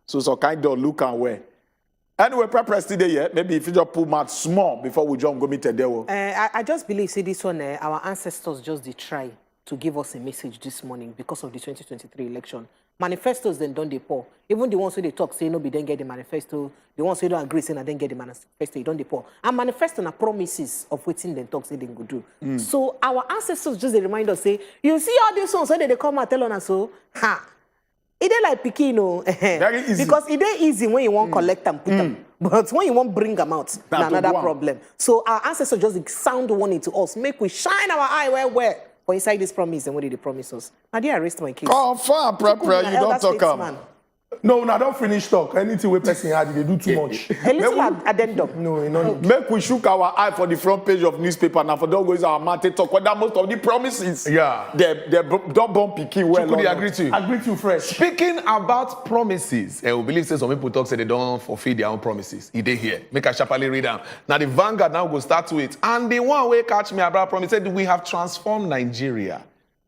So kind of look and wear. Anyway, press today, yeah. Maybe if you just pull out small before we jump go meet the I just believe, see, this one, our ancestors just did try to give us a message this morning because of the 2023 election. Manifestos then don't they pour. Even the ones who they talk say no, be then get the manifesto. The ones who don't agree say no, then get the manifesto. You don't they pour. And manifesto na promises of waiting then talk say they go do. So our ancestors just they remind us say, you see all these ones when they come and tell on us so it ain't like Pikino. Very easy. Because it ain't easy when you want collect them, put them. But when you want bring them out, that's another problem. So our ancestors just sound warning to us. Make we shine our eye where for inside this promise and what did they promise us? Now they arrest my case. Confirm, prepare. You don't talk about. No, I don't finish talk. Anything we person had, they do too much. A little addendum. No. Make we shook our eye for the front page of newspaper. Now for those guys our market talk. What that most of the promises. Yeah. They don't bump picky well. Could you agree to you? Agree to you fresh. Speaking about promises, we believe say some people talk say they don't fulfill their own promises. It dey here. Make a sharply read down. Now the Vanguard now go start to it. And the one way catch me about promise said we have transformed Nigeria,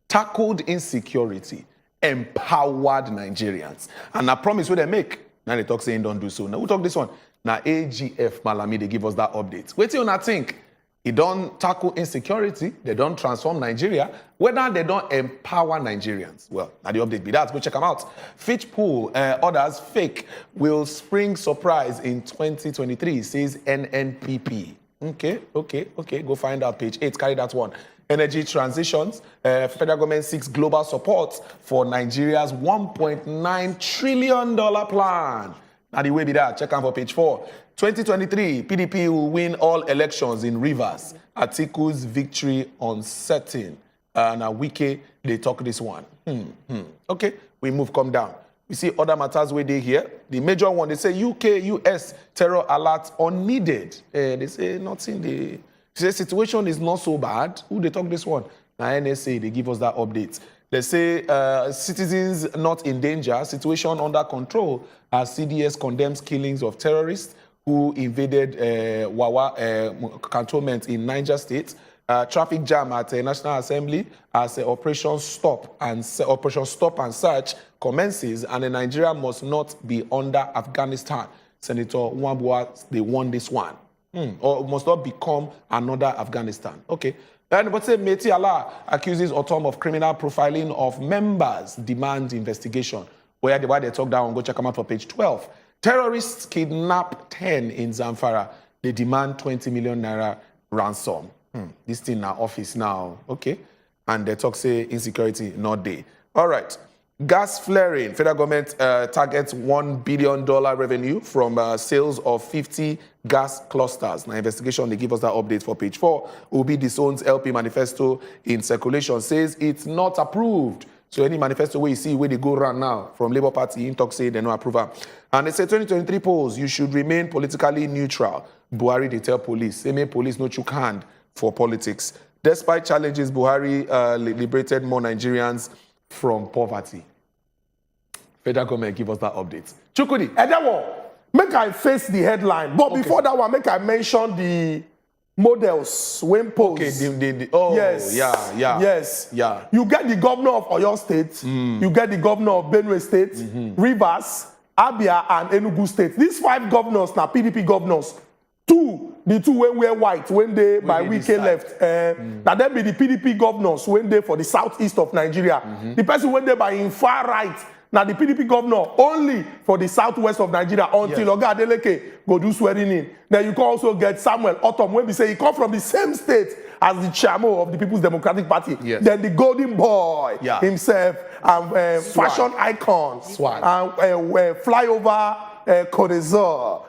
tackled insecurity, empowered Nigerians. And I promise what they make. Now they talk saying don't do so. Now we talk this one. Now AGF Malami, they give us that update. Wait till you not think. They don't tackle insecurity, they don't transform Nigeria, whether they don't empower Nigerians. Well, now the update be that. Go check them out. Fitch poll orders fake will spring surprise in 2023, says NNPP. Okay. Go find out page 8. Carry that one. Energy transitions. Federal government seeks global support for Nigeria's $1.9 trillion plan. Now the way be that. Check out for page 4. 2023, PDP will win all elections in Rivers. Atiku's victory uncertain. Now Wike, they talk this one. Okay, we move, come down. We see other matters where they here. The major one, they say UK, US terror alert unneeded. They say nothing. They say situation is not so bad. Who they talk this one? Now NSA, they give us that update. They say citizens not in danger, situation under control as CDS condemns killings of terrorists who invaded Wawa cantonment in Niger State. Traffic jam at the National Assembly as Operation Stop and Search commences, and Nigeria must not be under Afghanistan. Senator Wambua, they won this one. Or must not become another Afghanistan. Okay. Then, but say Meti Allah accuses Otom of criminal profiling of members, demands investigation. Why they talk down, go check them out for page 12. Terrorists kidnap 10 in Zamfara. They demand 20 million naira ransom. This thing now office now. Okay. And they talk say insecurity not day. All right. Gas flaring. Federal government targets $1 billion revenue from sales of 50 gas clusters. Now, investigation, they give us that update for page 4. Obi disowns LP manifesto in circulation, says it's not approved. So any manifesto where you see where they go around now from Labour Party, in talk say they no approval. And they say 2023 polls, you should remain politically neutral. Buhari, they tell police. They make police no chook hand for politics. Despite challenges, Buhari liberated more Nigerians from poverty. Federal government give us that update. Chukudi, and that one, make I face the headline. But before that one, make I mention the models when posed. Okay, oh, yes. Yes. You get the governor of Oyo State, you get the governor of Benue State, Rivers, Abia, and Enugu State. These 5 governors now PDP governors. The two when we're white, when they by weekend left. Now then be the PDP governors when they for the southeast of Nigeria. The person when they by in far right. Now the PDP governor only for the southwest of Nigeria until Oga Adeleke go do swearing in. Then you can also get Samuel Otom when we say he come from the same state as the chairman of the People's Democratic Party. Yes. Then the golden boy himself and fashion icon and flyover connoisseur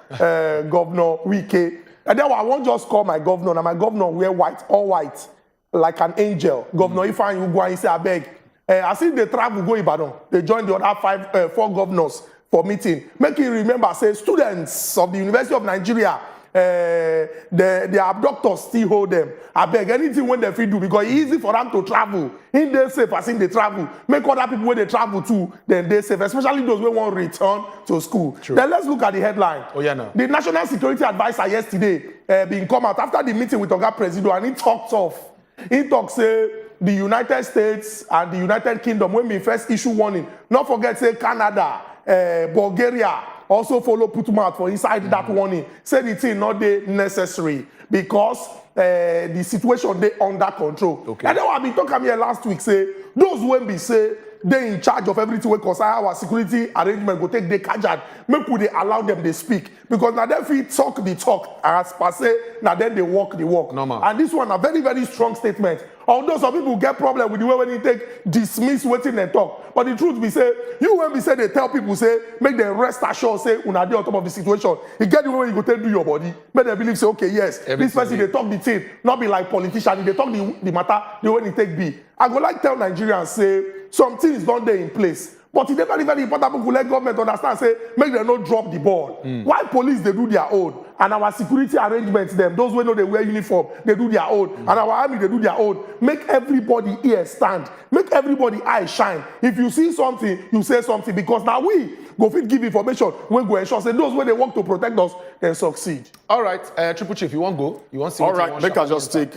Governor Wike. And then I won't just call my governor. Now my governor wear white, all white, like an angel. Governor Ifeanyi you go and say I beg. I see they travel go Ibadan. They join the other 4 governors for meeting. Make you remember, say students of the University of Nigeria, the abductors still hold them. I beg anything when they feel do because it's easy for them to travel. In they safe as in they travel. Make other people when they travel too, then they safe, especially those who want to return to school. True. Then let's look at the headline. Oh yeah, no. The National Security Advisor yesterday being come out after the meeting with Oga Presido and he talked off. He talks say the United States and the United Kingdom when we first issue warning. Not forget say Canada, Bulgaria also follow put mouth for inside that warning. Say the thing not dey necessary because the situation they under control. Okay. And then what I been talking here last week say those when be say they in charge of everything wey concern our security arrangement go take the kajad make we dey allow them dey speak because now dem fit talk the talk as per say na then they walk the walk. Normal. And this one a very very strong statement. Although some people get problem with the way when you take dismiss wetin dem talk, but the truth be say you when be say they tell people say make them rest assured say una dey on top of the situation. You get the way you go take do your body, make them believe say okay yes this person they talk the thing, not be like politician. They talk the matter the way they take be. I go like tell Nigerians say some things don't dey in place. But it's very, very important to let government understand, say, make them not drop the ball. Why police, they do their own. And our security arrangements, them, those who know they wear uniform, they do their own. And our army, they do their own. Make everybody ear stand. Make everybody eye shine. If you see something, you say something. Because now we go fit give information when go ensure, say, those when they work to protect us, then succeed. All right, Triple Chief, you want to go? You want to see all right, make us just take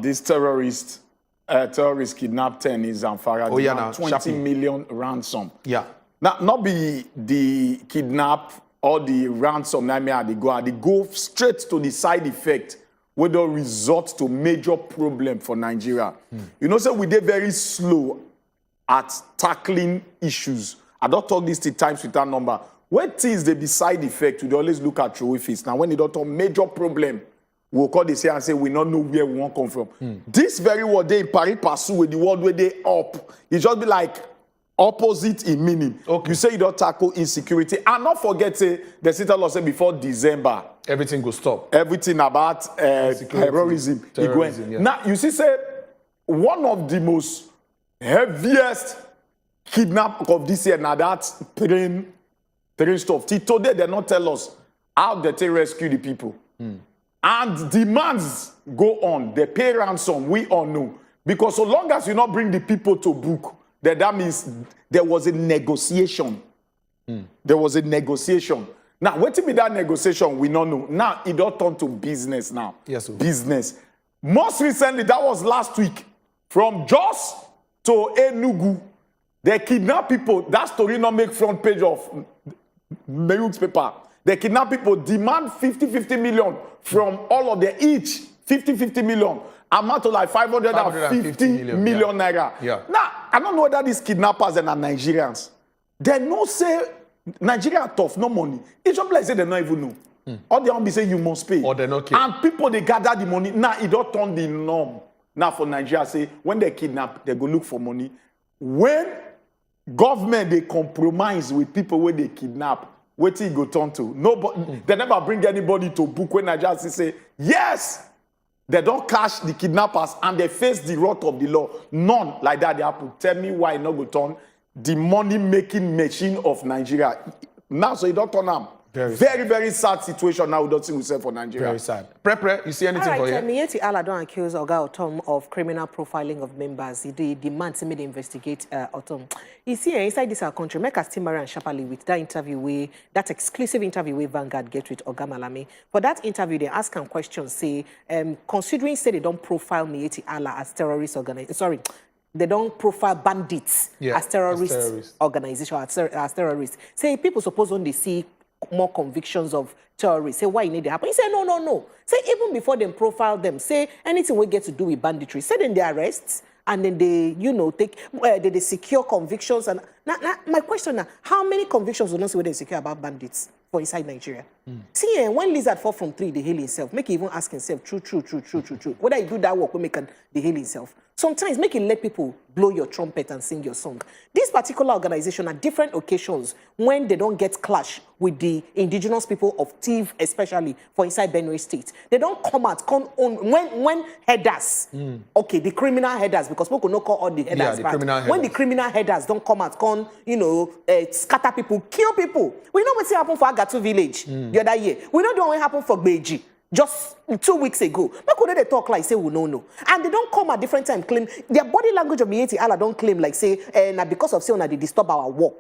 this terrorist kidnapped 10 in Zamfara. Oh, yeah, now, 20 million ransom. Yeah. Now, not be the kidnap or the ransom, they go straight to the side effect where they result to major problem for Nigeria. You know, so we did very slow at tackling issues. I don't talk this 3 times with that number. When things they be side effect, we always look at your face. Now, when they don't talk major problem, we'll call this here and say we don't know where we want to come from. This very word they in Paris pursue with the word where they up. It just be like opposite in meaning. Okay. You say you don't tackle insecurity. And not forget say the city law say before December. Everything go stop. Everything about terrorism. Yeah. Now you see say one of the most heaviest kidnap of this year now that train stuff. Till today they not tell us how they rescue the people. And demands go on. They pay ransom, we all know. Because so long as you not bring the people to book, then that means there was a negotiation. There was a negotiation. Now, what be that negotiation? We don't know. Now, it don't turn to business now. Yes, sir. Business. Most recently, that was last week, from Jos to Enugu, they kidnap people. That story not make front page of Mayuk's paper. They kidnap people, demand 50 million from all of them, each 50 million, amount to like 550 million naira. Yeah. Now, I don't know whether these kidnappers and are Nigerians. They no say Nigeria tough, no money. It's just like say they don't even know. Or they don't be saying you must pay. Or they not care. And people they gather the money. Now it don't turn the norm. Now for Nigeria say when they kidnap, they go look for money. When government they compromise with people when they kidnap, what it go turn to? Nobody, they never bring anybody to book when Nigeria say, yes, they don't catch the kidnappers and they face the wrath of the law. None like that they happen. Tell me why not go turn the money-making machine of Nigeria. Now, so you don't turn them. Very sad situation now we don't see we say for Nigeria. Very sad. Pre, you see anything for you? Miyetti Allah don't accuse Oga Otom of criminal profiling of members. He demands to investigate Otom. You see, inside this our country, make us still marry and sharply with that interview, that exclusive interview with Vanguard get with Oga Malami. For that interview, they ask him questions, say, considering say they don't profile Miyetti Allah as terrorist organization. Sorry. They don't profile bandits as terrorist organization, as terrorists. Say people suppose when they see more convictions of terrorists. Say, why you need to happen? He said, no. Say, even before them profile them, say, anything we get to do with banditry, say, then they arrest, and then they, take, they secure convictions. And now, my question now, how many convictions will not see what they secure about bandits for inside Nigeria? See, when lizard fall from tree, they heal himself. Make him even ask himself, true. Whether you do that work, will make the heal himself. Sometimes make it let people blow your trumpet and sing your song. This particular organization at different occasions, when they don't get clash with the indigenous people of Tiv, especially for inside Benue State, they don't come out when headers, okay, the criminal headers, because people could not call all the headers back. When the criminal headers don't come out, scatter people, kill people. We know what's happened for Agatu village the other year. We know what happened for Beji. Just 2 weeks ago, how could they talk like say we no? And they don't come at different time claim their body language of Miyetti Allah don't claim like say because of say they disturb our work.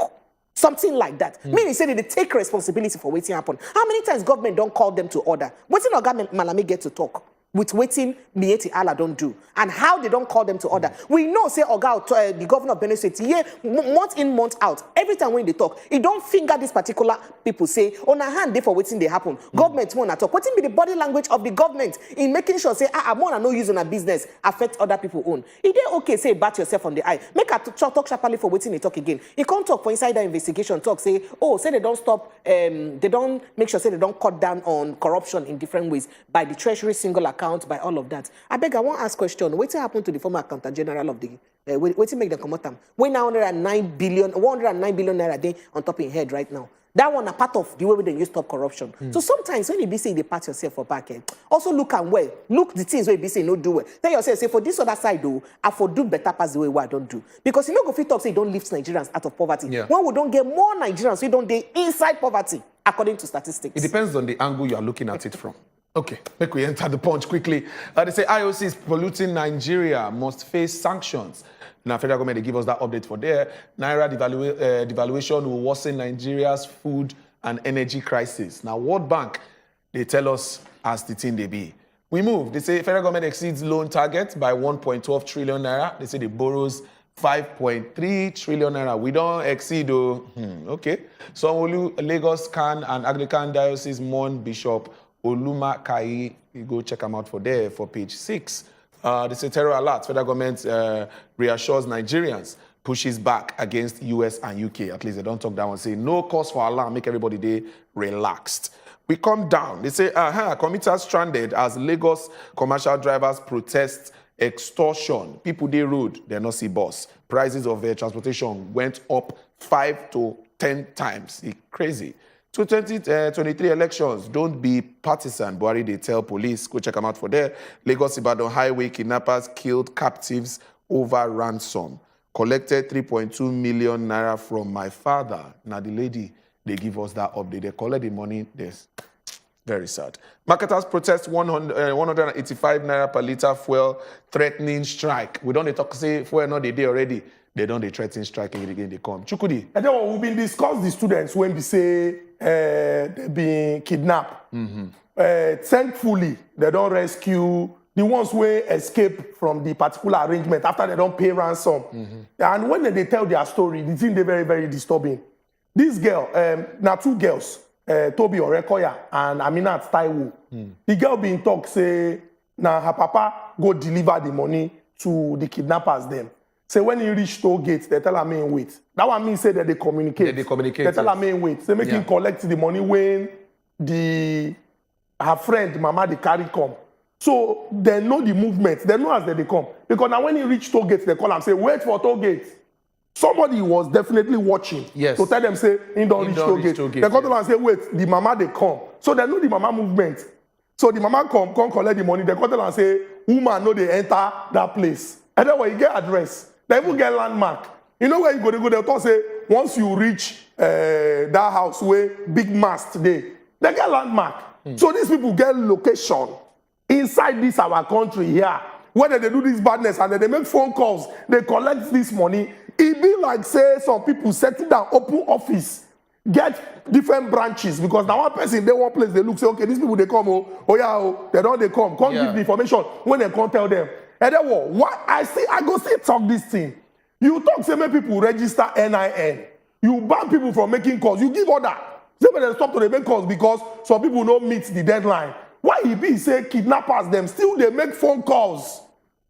Something like that. Meaning say they take responsibility for what's happen. How many times government don't call them to order? What's in Oga Malami get to talk? with waiting Mieti Allah don't do and how they don't call them to order. We know, say, Oga, the governor of Benue State, yeah, month in, month out, every time when they talk, he don't finger this particular people, say, on a hand, they for waiting they happen. Government won't talk. What be the body language of the government in making sure, say, I'm no use on a business, affect other people own. If they okay, say, bat yourself on the eye. Make a talk sharply for waiting they talk again. He can't talk for inside the investigation, talk, say, oh, say they don't stop, they don't make sure, say, they don't cut down on corruption in different ways by the treasury single account, by all of that. I beg, I want to ask question. What happened to the former accountant general of the what make them come out? We now 109 billion naira day on top of your head right now. That one a part of the way they use stop corruption. So sometimes when you be saying they pat yourself for back end, also look and well, look the things where you be saying no do well. Tell yourself, say for this other side though, I for do better pass the way what I don't do. Because you know go fit talk say you don't lift Nigerians out of poverty. Yeah. When we don't get more Nigerians, we don't they inside poverty, according to statistics. It depends on the angle you are looking at it from. Okay, make we enter the punch quickly. They say IOC is polluting Nigeria, must face sanctions. Now, federal government, they give us that update for there. Naira devaluation will worsen Nigeria's food and energy crisis. Now, World Bank, they tell us as the thing they be. We move. They say federal government exceeds loan target by 1.12 trillion naira. They say they borrows 5.3 trillion naira. We don't exceed, though. Okay. So, Lagos, Can, and Anglican Diocese mourn Bishop Oluma Kai. You go check them out for there for page 6. They say terror alert. Federal government reassures Nigerians, pushes back against US and UK. At least they don't talk down and say no cause for alarm, make everybody day relaxed. We come down. They say commuters stranded as Lagos commercial drivers protest extortion. People they road, they not see bus. Prices of transportation went up 5 to 10 times. It's crazy. 2023 elections, don't be partisan. Buhari, they tell police. Go check them out for there. Lagos Ibadan Highway kidnappers killed captives over ransom. Collected 3.2 million naira from my father. Now the lady, they give us that update. They collect the money. This very sad. Marketers protest 185 naira per liter fuel, threatening strike. We don't talk say fuel not the day already. They don't they threaten strike again. They come. Chukudi. And then we've been discussing the students when we say they've been kidnapped. Thankfully, they don't rescue the ones who escape from the particular arrangement after they don't pay ransom. And when they tell their story, the thing they very, very disturbing. This girl, now 2 girls, Toby Orekoya and Aminat Taiwo. The girl being talk say, now her papa go deliver the money to the kidnappers them. Say when you reach toll gates, they tell her main wait. That one means say that they communicate. They tell her main wait. They make him collect the money when her friend Mama they carry come. So they know the movement. They know as they come. Because now when he reach toll gates, they call him say wait for toll gates. Somebody was definitely watching. Yes. To tell them say he don't reach toll gates. They call them and say wait, the Mama they come. So they know the Mama movement. So the Mama come collect the money. They call them and say woman know they enter that place. And then when you get address. They even get landmark. You know where you go, they talk say, once you reach that house where big mast today, they get landmark. So these people get location inside this our country here. Whether they do this badness and then they make phone calls, they collect this money. It be like say some people settle down, open office, get different branches because now one person they one place they look say okay these people they come they don't they come give the information when they come tell them. And then what I go see talk this thing. You talk say make people register NIN. You ban people from making calls. You give order. Say when they stop to make calls because some people don't meet the deadline. Why he be say kidnappers them still they make phone calls.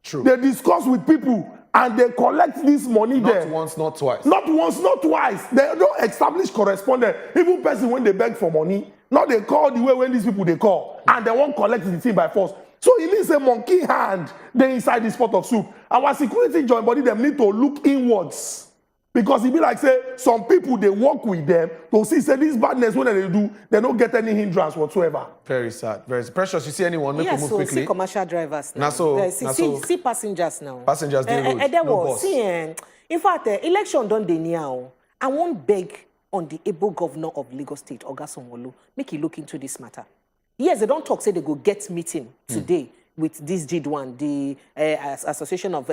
True. They discuss with people and they collect this money there. Not once, not twice. Not once, not twice. They don't establish correspondence. Even person when they beg for money, now they call the way when these people they call and they won't collect the thing by force. So it means a monkey hand they inside this pot of soup. Our security joint body them need to look inwards. Because it be like say some people they work with them to see say this badness when they do, they don't get any hindrance whatsoever. Very sad. Very sad. Precious, you see anyone? Make Yes, move so quickly. see commercial drivers now. See passengers now. Passengers they road. There No was bus. see, in fact, election done dey near. I won't beg on the able governor of Lagos State, Oga Sanwo-Olu, make he look into this matter. Yes, they don't talk say they go get meeting today with this GID1, the Association of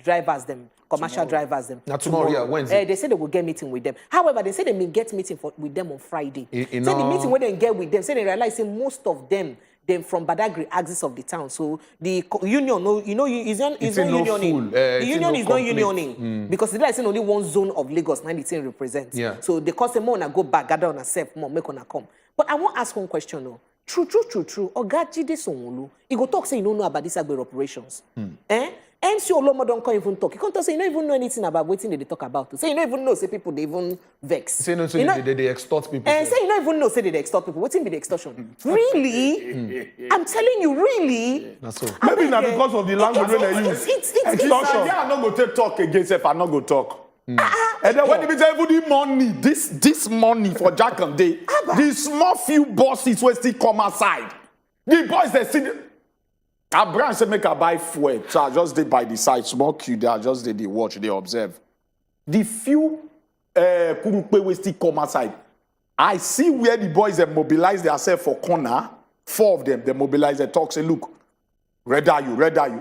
Drivers them. Commercial drivers them. Now tomorrow, Wednesday. They say they will get meeting with them. However, they say they may get meeting with them on Friday. Say the no. meeting when they get with them, say they realize say most of them then from Badagry, axis of the town. So the union, no, you know, is not unioning. The union is not unioning because it's only one zone of Lagos 19 represents. Yeah. So they cause them on go back, gather on a self, more make on a come. But I want to ask one question, though. True. Ogaji de Sonwolu, he go talk say you don't know about these Agbe operations. MC Olomo don't come even talk. He can't say you don't even know anything about what they talk about. Say you don't even know, say people they even vex. Say no, say they extort people. And say you don't even know, say they extort people. What's in the extortion? Really? I'm telling you, really? That's so. Maybe not because of the language they use. It's extortion. Yeah, I'm not going to talk against if I'm not going to talk. And then when they say every money, this money for Jack and Day, the small few bosses will still come outside. The boys they see. A branch say make a buy fuel. So I just did by the side, small queue. They are just they watch, they observe. The few kurupe will still come outside. I see where the boys they mobilize themselves for corner. 4 of them they mobilize. They talk say, look, red are you?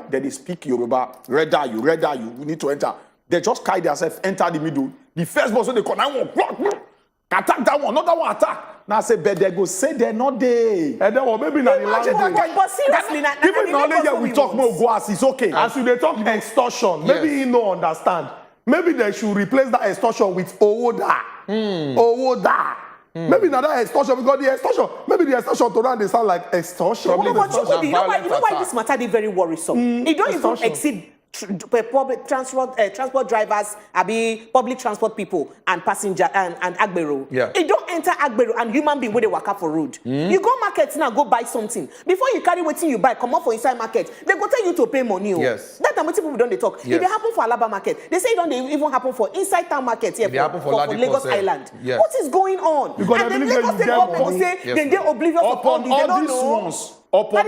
Then they speak Yoruba. Red are you? We need to enter. They just carry themselves, enter the middle. The first boss they come, I want attack that one, another one attack. Now I say, but they go say they're not there. And then maybe not the language. But seriously, even knowledge that we talk more go as it's okay. As they talk extortion, maybe he no understand. Maybe they should replace that extortion with Owoda. Owoda. Maybe not that extortion because the extortion, maybe the extortion to them they sound like extortion. No, but you know why this matter is very worrisome. It don't even exceed public transport drivers, public transport people and passenger and Agbero. Yeah. It don't enter Agbero and human being where they work out for road. You go market now, go buy something. Before you carry what you buy, come up for inside market. They go tell you to pay money. Yes. That time people don't they talk. Yes. If it happen for Alaba market, they say it don't even happen for inside town market here for Lagos Island. Yes. What is going on? Because and then Lagos State government will say then they oblivious of all this. They don't know. Upon all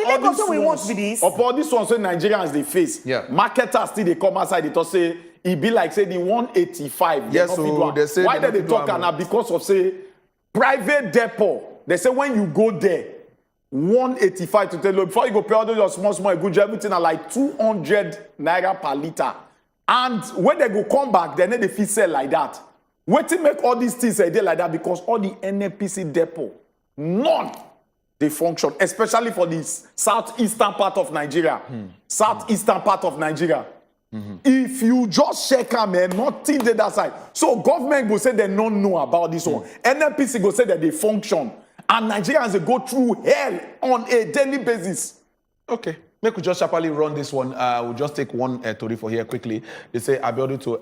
these ones when Nigerians they face, marketers still they come outside, they talk say it be like say the 185. Yes, so they say why did they talk now? Because of say private depot. They say when you go there, 185 to tell you before you go pay all your small good everything are like 200 naira per liter. And when they go come back, then they feel sell like that. Wait to make all these things a day like that because all the NNPC depot, none. They function, especially for this southeastern part of Nigeria. Southeastern part of Nigeria. If you just check them, nothing did that side. So government will say they don't know about this one. NNPC will say that they function. And Nigerians they go through hell on a daily basis. Okay. Make we just sharply run this one. We'll just take one story for here quickly. They say Abiodun to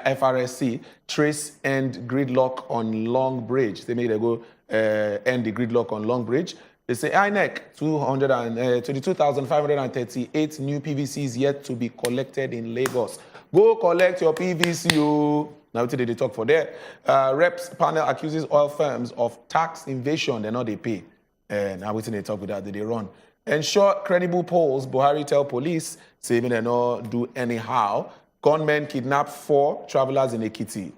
FRSC trace end gridlock on Long Bridge. They make they go end the gridlock on Long Bridge. They say INEC 22,538 new PVCs yet to be collected in Lagos. Go collect your PVC. Now what did they talk for there? Reps panel accuses oil firms of tax invasion. They know they pay. Now what did they talk with that? Did they run? Ensure credible polls. Buhari tell police say they don't do anyhow. Gunmen kidnap 4 travelers in Ekiti.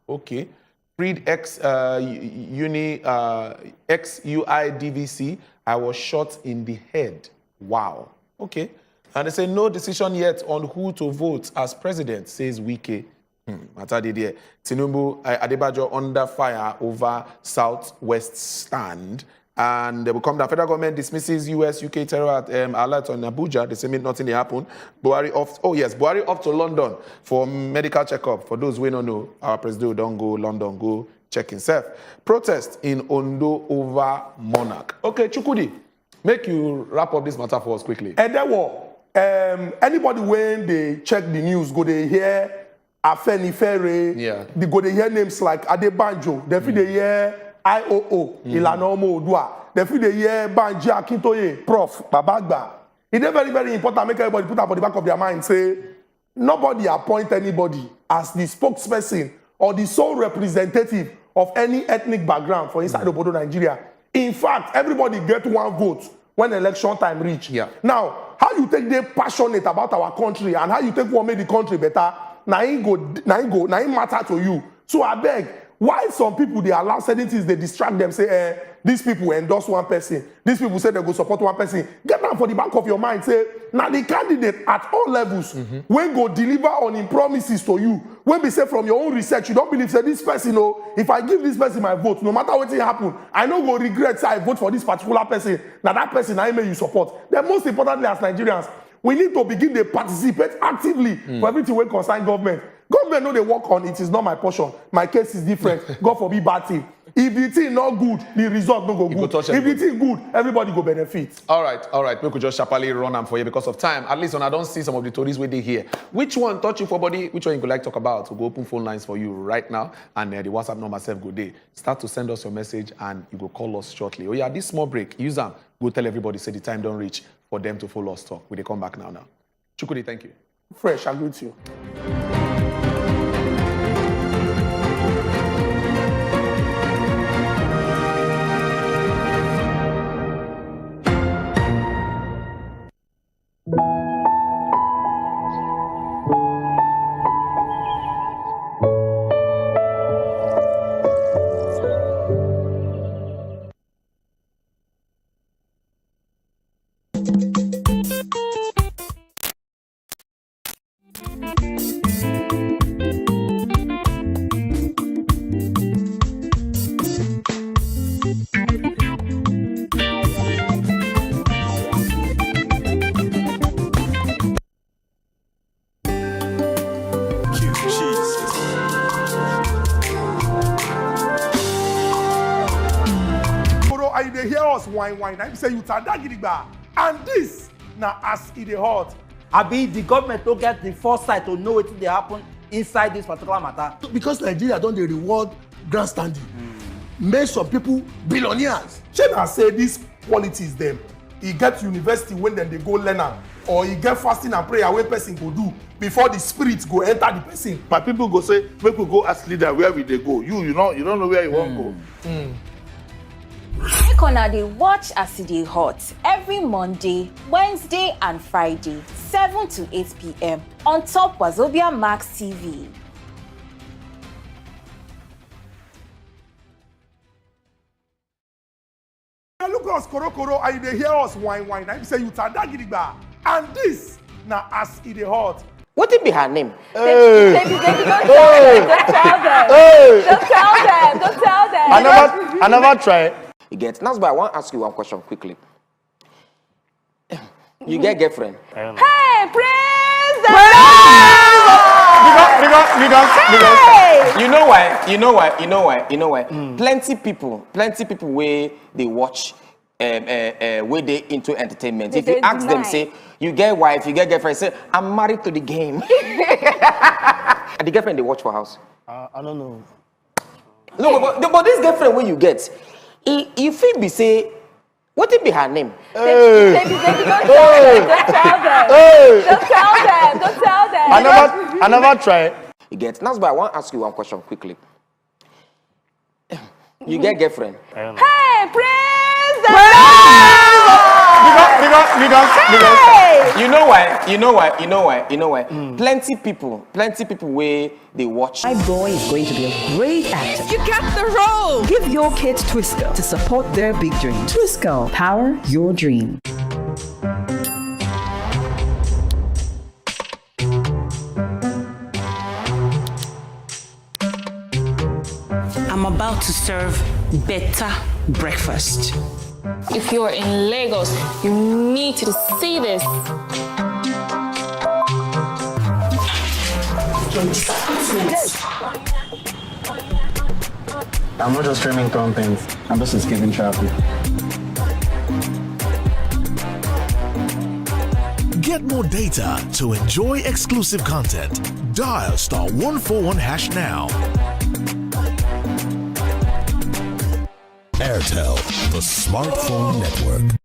Okay. Freed ex-UI-DVC. I was shot in the head. Wow. Okay. And they say no decision yet on who to vote as president, says Wike. Tinubu Adebayo under fire over Southwest stand. And they will come down. Federal government dismisses US-UK terror alert on Abuja. They say nothing happened. Buhari off to London for medical checkup. For those who don't know, our president don't go London, go check himself. Protest in Ondo over monarch. Okay, Chukudi, make you wrap up this matter for us quickly. And there were anybody when they check the news, go they hear Afenifere. They go they hear names like Adebanjo. They feel they hear IOO, Ilana Omo Odua. They feel they hear Banji Akintoye, Prof. Babagba. It is very, very important. Make everybody put up on the back of their mind. Say nobody appoint anybody as the spokesperson or the sole representative of any ethnic background for inside Obodo, Nigeria. In fact, everybody get one vote when election time reach. Now, how you take they passionate about our country and how you take what make the country better? Now it matter to you. So I beg. Why some people they allow certain things, they distract them, say, these people endorse one person, these people say they go support one person. Get down for the back of your mind, say, now the candidate at all levels, when go deliver on him promises to you, When we say from your own research, you don't believe say this person, if I give this person my vote, no matter what happen, I no go regret say I vote for this particular person. Now that person I may you support. Then most importantly as Nigerians, we need to begin to participate actively for everything we concern government. Government know they work on it is not my portion. My case is different. God forbid bad thing. If the thing not good, the result no go good. If the thing good, everybody go benefit. All right. We could just sharply run them for you because of time. At least when I don't see some of the stories where they here. Which one touch you for body? Which one you could like talk about? We'll go open phone lines for you right now. And the WhatsApp number self go there. Start to send us your message and you go call us shortly. Oh yeah, this small break. Use them. Go tell everybody say the time don't reach for them to follow us talk. We they come back now. Chukudi, thank you. Fresh, I agree with you. They hear us wine. I say you tanda. And this now as it hot. Abi the government don't get the foresight to know what they happen inside this particular matter. Because Nigeria don't they reward grandstanding. Make some people billionaires. Shey na say these qualities them. He get university when then they go learn am, or he get fasting and prayer wey person go do before the spirit go enter the person. My people go say, make we go ask leader where we they go. You don't know where you want go. Make una dey watch as e dey hot every Monday, Wednesday and Friday, 7 to 8 p.m. on top Wazobia Max TV. Look us koro and they hear us wine. I say you tanda. And this now as it hot. What it be her name? Baby, don't tell them. Don't tell them. I never try. You get. That's why I want to ask you one question quickly. You get girlfriend? Hey, praise the Because you know why? Plenty people where they watch where they into entertainment. If you ask them, say, you get wife, you get girlfriend, say, I'm married to the game. And the girlfriend they watch for house? I don't know. No, but this girlfriend when you get, if it be say, what it be her name? Baby, don't tell them. I never try. You get. That's why I want to ask you one question quickly. You get girlfriend? Hey, praise the because you know why? Plenty people where they watch. My boy is going to be a great actor. You got the role. Give your kids Twisco to support their big dream. Twisco, power your dream. I'm about to serve better breakfast. If you're in Lagos, you need to see this. I'm not just streaming content, I'm just escaping traffic. Get more data to enjoy exclusive content. Dial *141# now. Airtel, the smartphone network.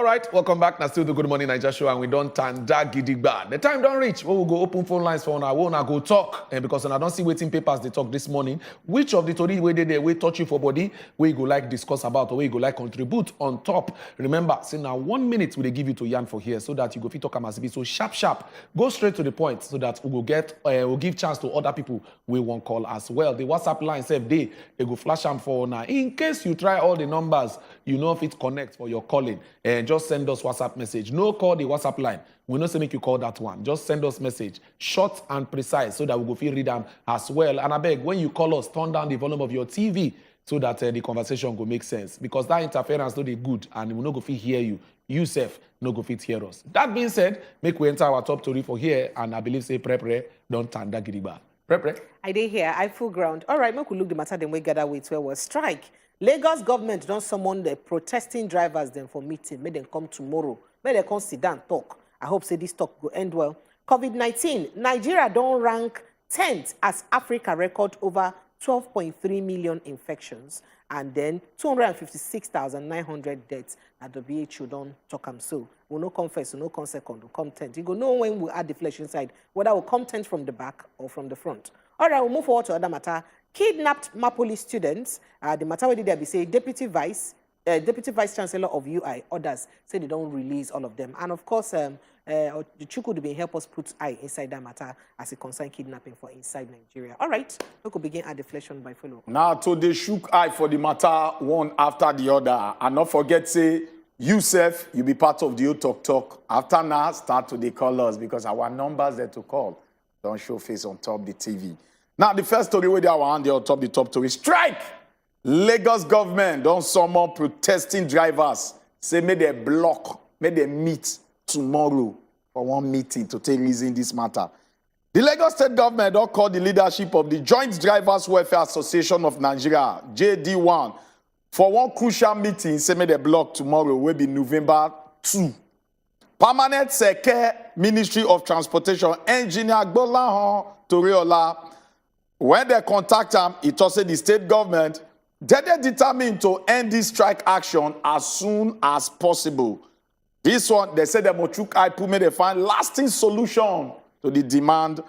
All right, welcome back. Now still the Good Morning Naija show, and we don't turn that gidigba. The time don't reach. We will go open phone lines for now. We will go talk, and because I don't see waiting papers they talk this morning. Which of the story where they will touch you for body, where you go like discuss about, or where you go like contribute on top. Remember, say now 1 minute will they give you to yarn for here, so that you go fit talk as be so sharp. Go straight to the point, so that we will get we'll give chance to other people we won't call as well. The WhatsApp line say they go flash them for now. In case you try all the numbers, you know if it connect for your calling. And just send us WhatsApp message. No call the WhatsApp line. We not say make you call that one. Just send us message. Short and precise so that we go feel read them as well. And I beg, when you call us, turn down the volume of your TV so that the conversation will make sense. Because that interference no dey good and we no go fit hear you. You self no go fit hear us. That being said, make we enter our top story for here. And I believe say pre don't turn that gidigba. Pre. I did hear. I full ground. All right, make we look the matter then we gather with where was strike. Lagos government don't summon the protesting drivers then for meeting. Make them come tomorrow. Make them come sit down talk. I hope say this talk will end well. COVID-19, Nigeria don't rank 10th as Africa record over 12.3 million infections and then 256,900 deaths. At the WHO don't talk am so. We'll no come first, we'll no come second, we'll come 10th. You go know when we add the flesh inside, whether we'll come 10th from the back or from the front. All right, we'll move forward to other matter. Kidnapped Mapoli students, the matter where they be say Deputy Vice Chancellor of UI, others say they don't release all of them. And of course, the Chukwudu will help us put eye inside that matter as it concerns kidnapping for inside Nigeria. All right, we could begin at the flesh on by follow. Now, to the shook eye for the matter one after the other. And not forget, say, yourself, you be part of the talk. After now, start to call us because our numbers there to call don't show face on top the TV. Now, the first story where they are on the top story, strike! Lagos government don't summon protesting drivers. Say, may they block, may they meet tomorrow for one meeting to take reason this matter. The Lagos state government don't call the leadership of the Joint Drivers Welfare Association of Nigeria, JD1, for one crucial meeting. Say, may they block tomorrow, will be November 2. Permanent Secretary, Ministry of Transportation, Engineer Gbolahan Toriola, when they contact them, it also the state government, they determined to end this strike action as soon as possible. This one, they said the Mochuk Aipu may they find lasting solution to the demand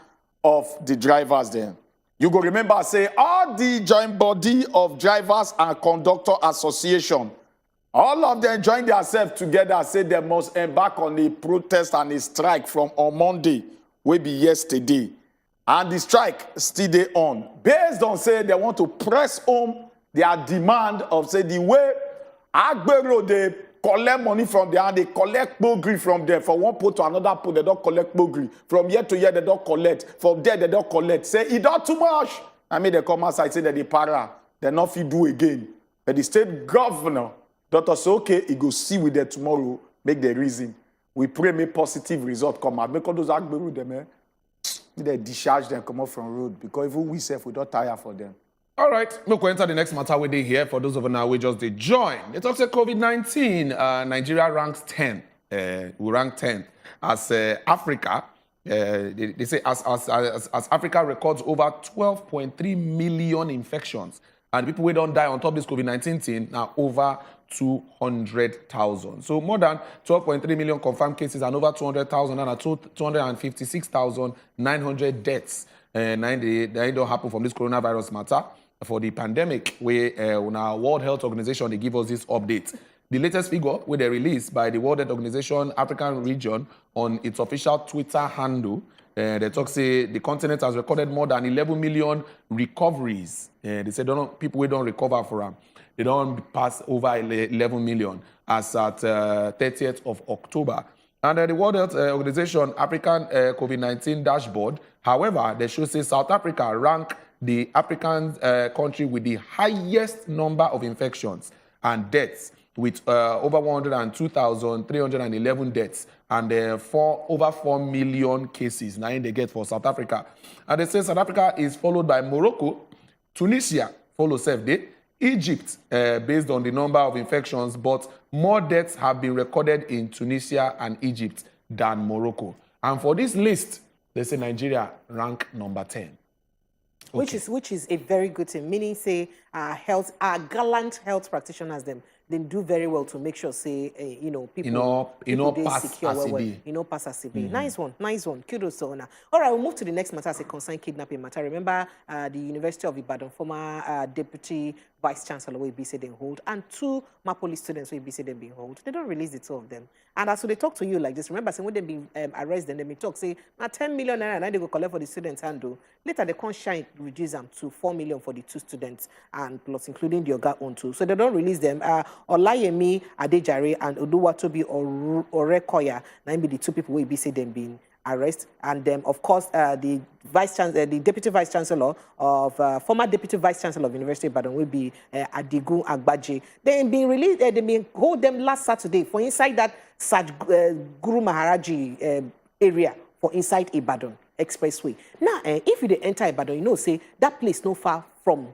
of the drivers there. You go remember, say, all the joint body of drivers and conductor association, all of them join themselves together, say they must embark on a protest and a strike from on Monday, will be yesterday. And the strike still dey on. Based on, say, they want to press home their demand of, say, the way Agbero, they collect money from there and they collect bogri from there. From one port to another port, they don't collect bogri. From year to year, they don't collect. From there, they don't collect. Say, it don't too much. I mean, they come outside, say that they para. They not fit do again. But the state governor, Dr. say, okay, he go see with them tomorrow, make the reason. We pray make positive result come out. Make all those Agbero them, they discharge them, come off from road. Because even we self, we don't tire for them. All right, look, we enter the next matter we did here. For those of you now, we just did join. They talk about COVID-19. Nigeria ranks 10. We rank 10 as Africa. They say as Africa records over 12.3 million infections, and people who don't die on top of this COVID-19 thing now over 200,000. So more than 12.3 million confirmed cases and over 200,000 and 256,900 deaths. They don't happen from this coronavirus matter. For the pandemic, where our World Health Organization, they give us this update. The latest figure, where they released by the World Health Organization African region on its official Twitter handle, they talk say the continent has recorded more than 11 million recoveries. They say people who don't recover from them, they don't pass over 11 million as at 30th of October. And the World Health Organization African COVID-19 dashboard, however, they should say South Africa rank the African country with the highest number of infections and deaths, with over 102,311 deaths and over 4 million cases. Now they get for South Africa. And they say South Africa is followed by Morocco, Tunisia, follow self-day, Egypt, based on the number of infections, but more deaths have been recorded in Tunisia and Egypt than Morocco. And for this list, they say Nigeria rank number 10. Okay. Which is a very good thing. Meaning, say, our gallant health practitioners them do very well to make sure say people they pass secure as well. it be. Pass as it be. Nice one. Kudos to honor. All right, we'll move to the next matter as a concerned kidnapping matter. Remember the University of Ibadan former deputy vice chancellor will be said they hold and 2 Mapoli students will be said they be hold. They don't release the 2 of them. And as they talk to you like this, remember saying when they be arrested, they may talk say now 10 million naira and they go collect for the students handle. Later they can't shine reduce them to 4 million for the 2 students and plus including the Oga own too. So they don't release them. Olayemi Adejare and Oluwatobi Orekoya, now be the 2 people will be said them being arrested, and of course the deputy vice chancellor of former deputy vice chancellor of University of Ibadan will be Adigun Agbaje. They been released. They been hold them last Saturday for inside that Guru Maharaji area for inside Ibadan Expressway. Now, if you enter Ibadan, say that place no far from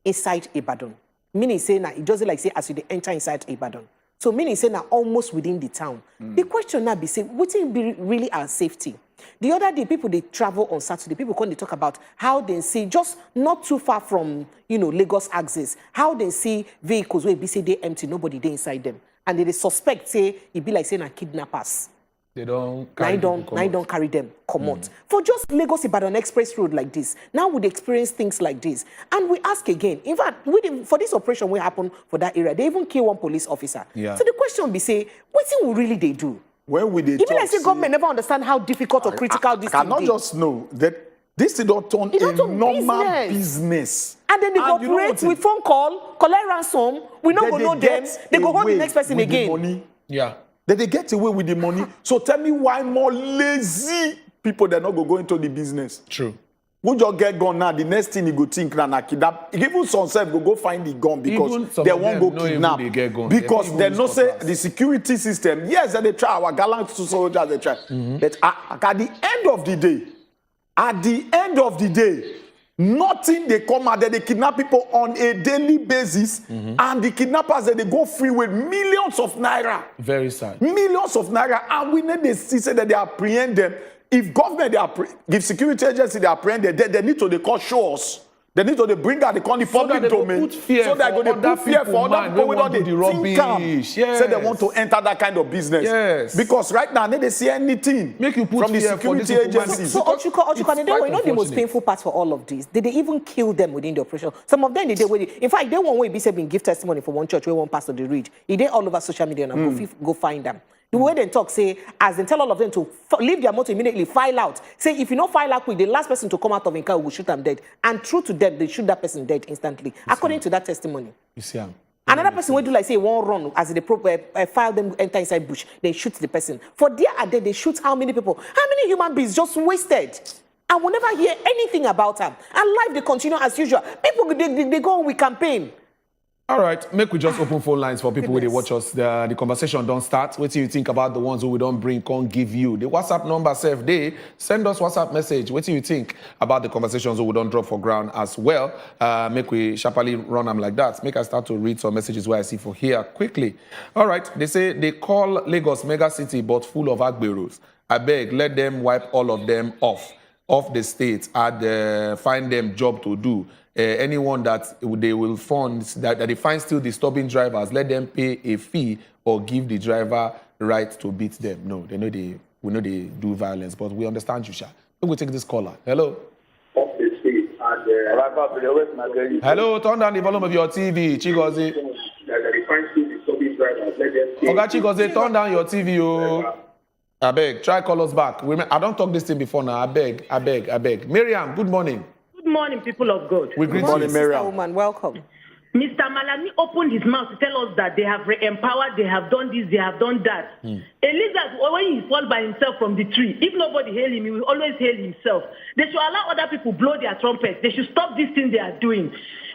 inside Ibadan. Meaning say now it doesn't like say as you enter inside Ibadan. So meaning say now almost within the town. The question now be say, what will be really our safety? The other day, people they travel on Saturday, people come they talk about how they see just not too far from Lagos axis, how they see vehicles where be say they empty, nobody they inside them, and they suspect say it be like saying kidnappers. They don't carry them come out. For just Lagos Ibadan Express Road like this, now we experience things like this. And we ask again, in fact, for this operation what happened for that area, they even kill 1 police officer. Yeah. So the question be say, what will really they do? When we Even like say government never understand how difficult or critical this thing is. I cannot just know that this is not turn a normal business. And then they cooperate with phone call, collect ransom, we don't go know them, they go hold the next person again. Money. Yeah. They get away with the money. So tell me why more lazy people they're not go into the business. True. When you get gone now, the next thing you go think na kidnap. Even some self go find the gun because they won't go kidnap. Because they know say the security system. Yes, they try our gallant soldiers they try. But at the end of the day, nothing they come out there, they kidnap people on a daily basis, and the kidnappers they go free with millions of naira. Very sad. Millions of naira, and we need to see that they apprehend them. If government if security agency they apprehend them, they need to call show us. They need to bring out the public domain so they're going to put fear for other people without the think say they want to enter that kind of business. Yes. Because right now they see anything make you put from the security agencies. So Ochuka, the most painful part for all of this. Did they even kill them within the operation? Some of them they did. In fact, they one way be saying give testimony for one church where one pastor they read. He did all over social media and go find them. The way they talk, say, as they tell all of them to leave their motor immediately, file out. Say, if you don't file out quick, the last person to come out of in car will shoot them dead. And true to them, they shoot that person dead instantly, according to that testimony. You see, another person will do like say one run as they file them enter inside bush, they shoot the person. For their day, they shoot how many people? How many human beings just wasted? And we'll never hear anything about them. And life they continue as usual. People they go on with campaign. All right, make we just open phone lines for people who they watch us. The conversation don't start. What do you think about the ones who we don't bring, can't give you? The WhatsApp number, they send us WhatsApp message. What do you think about the conversations who we don't drop for ground as well? Make we sharply run them like that. Make us start to read some messages where I see for here quickly. All right, they say they call Lagos mega city but full of agberos. I beg, let them wipe all of them off the state and find them job to do. Anyone that they will fund that they find still disturbing drivers, let them pay a fee or give the driver right to beat them. No, we know they do violence, but we understand you, Sha. We'll take this caller. Hello. Hello, turn down the volume of your TV, Chigozie. Okay, Chigozie, turn down your TV, oh. I beg, try call us back. I don't talk this thing before now. I beg. Miriam, good morning. Good morning, people of God. Good morning, Miriam. Woman, welcome. Mr. Malami opened his mouth to tell us that they have empowered, they have done this, they have done that. Elias, when he fall by himself from the tree, if nobody hail him, he will always hail himself. They should allow other people blow their trumpets. They should stop this thing they are doing.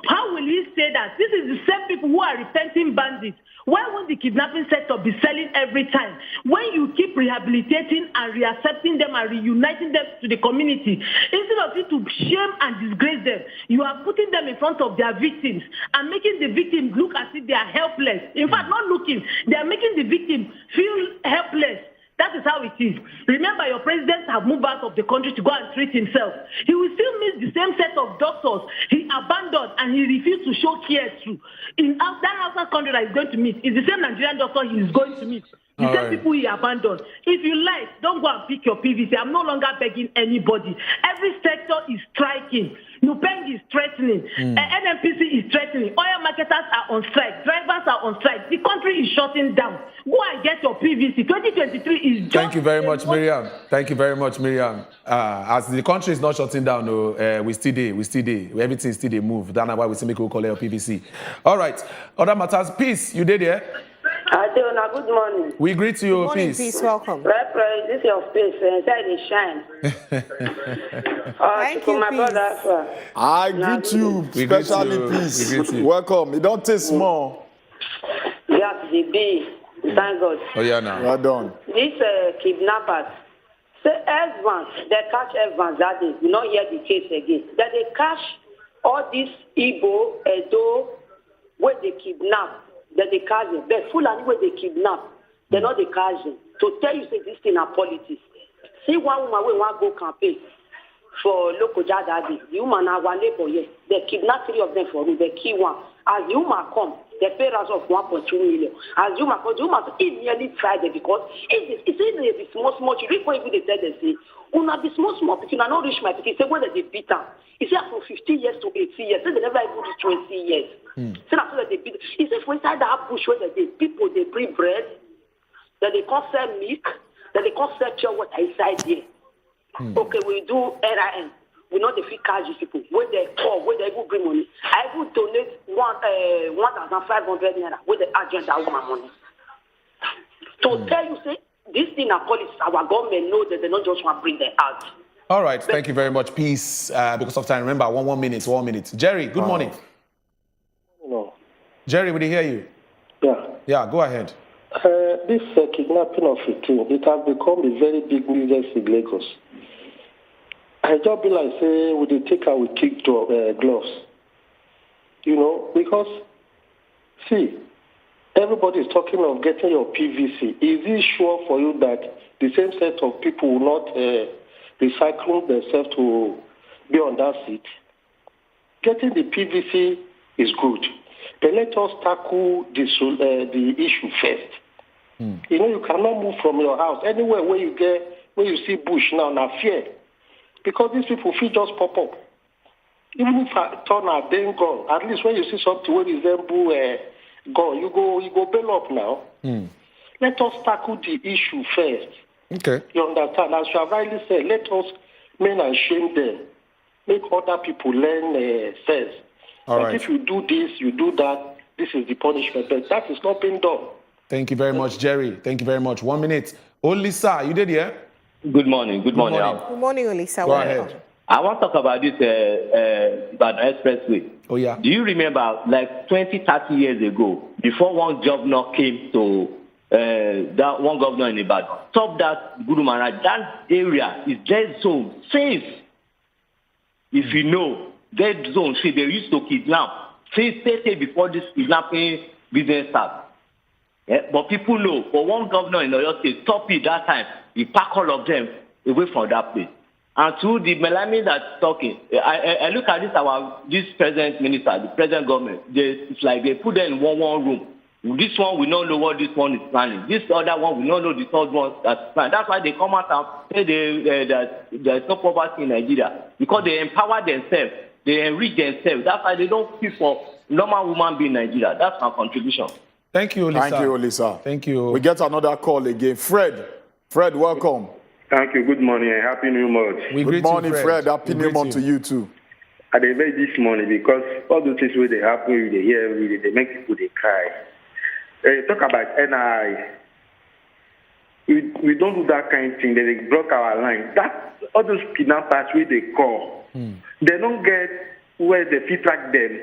How will he say that? This is the same people who are repenting bandits. Why won't the kidnapping sector be selling every time? When you keep rehabilitating and reaccepting them and reuniting them to the community, instead of you to shame and disgrace them, you are putting them in front of their victims and making the victims look as if they are helpless. In fact, not looking, they are making the victim feel helpless. That is how it is. Remember, your president have moved out of the country to go and treat himself. He will still miss the same set of doctors he abandoned and he refused to show care to. In that outside country that he's going to meet is the same Nigerian doctor he is going to meet. The same people he abandoned. If you like, don't go and pick your PVC. I'm no longer begging anybody. Every sector is striking. Nupeng is threatening. NNPC is threatening. Oil marketers are on strike. Drivers are on strike. The country is shutting down. Go and get your PVC. 2023 is just... Thank you very much, Miriam. Thank you very much, Miriam. As the country is not shutting down, we still do. Everything still they move. That's why we say make we call your PVC. All right. Other matters. Peace, you did here? Adona, good morning. We greet you, Good morning, Peace. Peace, welcome. This is your space, inside the shine. Thank you, my Peace. brother. I greet you, especially Peace. Welcome. You don't taste small. Yes, the B. Thank God. Oh, yeah, now. Well done. These kidnappers, say Evans, they catch Evans that day. You not hear the case again. That they catch all these Igbo, Edo, where they kidnap. That they catch them. The Fulani where they kidnap. They not they catch them. To tell you, say this thing are politics. See one woman we want go campaign for local daddy. The woman are one labor here. They kidnap 3 of them for room. They kill one. As the woman come, they pay us of 1.2 million. As the woman come, the woman immediately tried it because it's easy to be small. You read what they tell them say, una be small because I not reach my because say whether they beat them. He said from 15 years to 80 years. Say they never even reach 20 years. So that's why they beat. He said for inside that bush where they people they bring bread, that they can't sell milk, that they can't sell pure water inside there. Okay, we do NIN. We know the fee cash these people. Where they call, where they will bring money. I will donate 1,500 naira with the agent that woman money. To tell you, say, this thing are policy. Our government know that they don't just want to bring them out. All right, thank you very much. Peace. Because of time, remember, one minute. Jerry, good morning. No. Jerry, we hear you. Yeah. Yeah, go ahead. This kidnapping of a king, it has become a very big business in Lagos. I just be like, say, we did take our kick gloves. You know, because, see, everybody is talking of getting your PVC. Is it sure for you that the same set of people will not recycle themselves to be on that seat? Getting the PVC is good. But let us tackle the issue first. You know, you cannot move from your house. Anywhere where you see bush now, fear. Because these people feel just pop up. Even if I turn a damn gun, at least when you see something where resemble gun, you go bail up now. Let us tackle the issue first. Okay. You understand? As you have rightly said, let us men and shame them. Make other people learn sense. All but right. if you do this, you do that, this is the punishment. But that is not being done. Thank you very much, Jerry. Thank you very much. 1 minute. Olisa, you did here? Good morning. Good morning. Good morning, Olisa. Go ahead. I want to talk about this expressway. Oh, yeah. Do you remember, like 20, 30 years ago, before one governor came to, that one governor in Ibadan, stop that Gudu Maharaj, that area is dead zone, safe. If you know, dead zone, see, they used to kidnap. Since 30 before this kidnapping business started. Yeah, but people know, for one governor in Oyo State, stop it that time, he pack all of them away from that place. And to the Malami that's talking, I look at this present minister, the present government, it's like they put them in one room. This one, we don't know what this one is planning. This other one, we don't know the third one that's planning. That's why they come out and say that there's no poverty in Nigeria. Because they empower themselves, they enrich themselves. That's why they don't feel for normal woman being in Nigeria. That's our contribution. Thank you, Olisa. Thank you, Olisa. Thank you. We get another call again. Fred, welcome. Thank you. Good morning and happy new month. Good morning, Fred. Happy new month to you too. I dey make this morning because all those things where they happen, they hear every day, they make people they cry. Talk about NI. We don't do that kind of thing. They block our line. That all those kidnappers where they call, they don't get where they fit track them.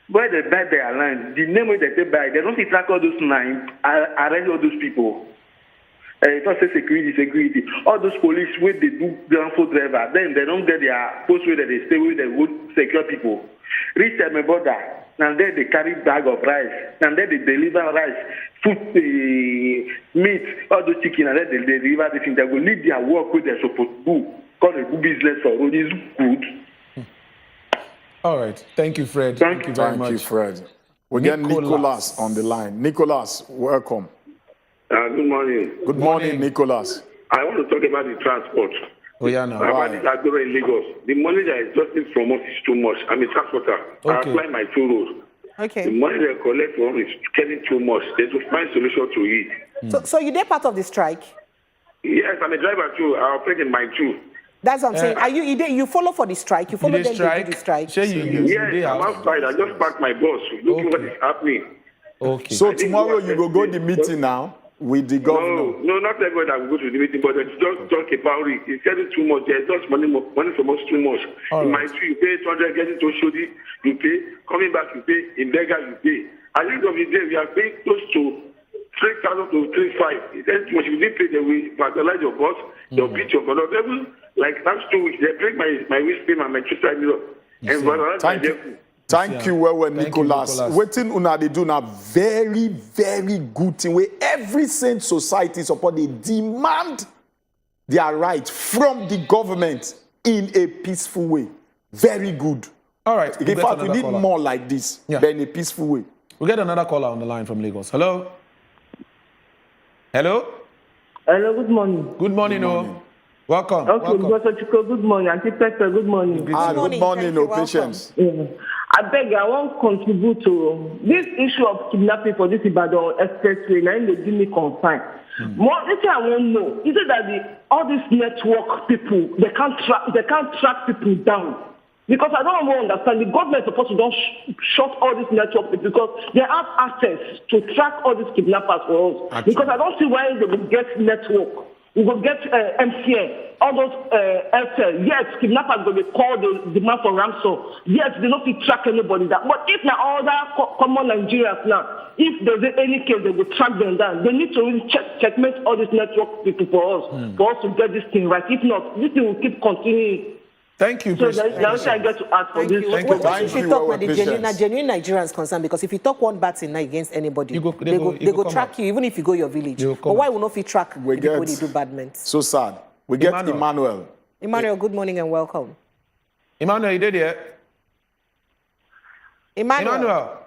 Where they buy their line, the name where they buy, they don't fit track all those lines, arrange all those people. It's not say security. All those police where they do ground food driver, then they don't get their post where they stay where they would secure people. Reach my border. and then they carry bag of rice, and then they deliver rice, food, meat, all those chicken, and then they deliver the thing. They will leave their work where they're supposed to do. Call a good business for road is good. All right. Thank you, Fred. Thank you very much. Thank you, Fred. We get Nicholas on the line. Nicholas, welcome. Good morning. Good morning, Nicholas. I want to talk about the transport. Oh, yeah, no. About this Agro in Lagos. The money that is just from us is too much. I'm a transporter. I apply my toll road. Okay. The money they collect from us is getting too much. They have to find solution to it. So you did part of the strike? Yes, I'm a driver too. I operate in my too. That's what I'm saying. Are you follow for the strike? You follow them to do the strike? Yes, I'm outside. I just parked my bus. Looking what is happening. Okay. So tomorrow you will go to the meeting now with the governor? No, not everyone that will go to the meeting, but it's just talk about it. It's getting too much. There's just money from us too much. In my tree, you pay 200, getting to Shodi, you pay. Coming back, you pay. In Bega, you pay. At the end of the day, we are paying close to 3,000 to 3,500. It's too much. If you didn't pay, they will vandalize your bus, they'll beat your bus. Like last 2 weeks, they break my wristband and my two-side mirror. And vandalize my vehicle. Thank you, Nicholas. Waiting una they do now very, very good thing where every saint society support they demand their right from the government in a peaceful way. Very good. All right. In fact, we need more like this than in a peaceful way. We get another caller on the line from Lagos. Hello? Hello? Hello, good morning. Good morning, no. Welcome. Okay, Dr. Chico, good morning. Auntie Peter, good morning. Good morning, no patience. Yeah. I beg, I won't contribute to this issue of kidnapping for this Ibadan expressway. Now, they give me concern. More, this thing I won't know is it that all these network people they can't track people down. Because I don't understand, the government is supposed to don't shut all these networks because they have access to track all these kidnappers for us. Because I don't see why they will get network. We will get MCN, all those LTL. Yes, kidnappers will be called, the demand for ransom. Yes, they don't track anybody down. But if now all that common Nigerians now, if there's any case, they will track them down. They need to really checkmate all these network people for us to get this thing right. If not, this thing will keep continuing. Thank you. So that's I get to ask for this. Thank you. Talk with the genuine Nigerians concerned, because if you talk one bad thing against anybody, they go track you, even if you go your village. But why will not you track the people they do bad men? So sad. We get Emmanuel. Emmanuel, good morning and welcome. Emmanuel, you did yet? Emmanuel.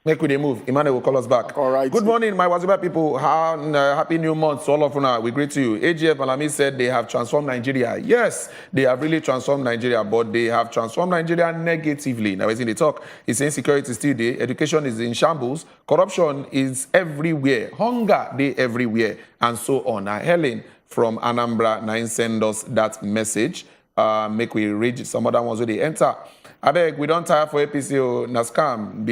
Make we move. Emmanuel will call us back. All right. Good morning, my Wazobia people. Happy new month to all of you. We greet you. AGF Malami said they have transformed Nigeria. Yes, they have really transformed Nigeria, but they have transformed Nigeria negatively. Now, as in the talk, it's insecurity still there. Education is in shambles. Corruption is everywhere. Hunger, they everywhere. And so on. Now, Helen from Anambra now send us that message. Make we read some other ones where they enter. I beg, we don't tire for APCO, na scam,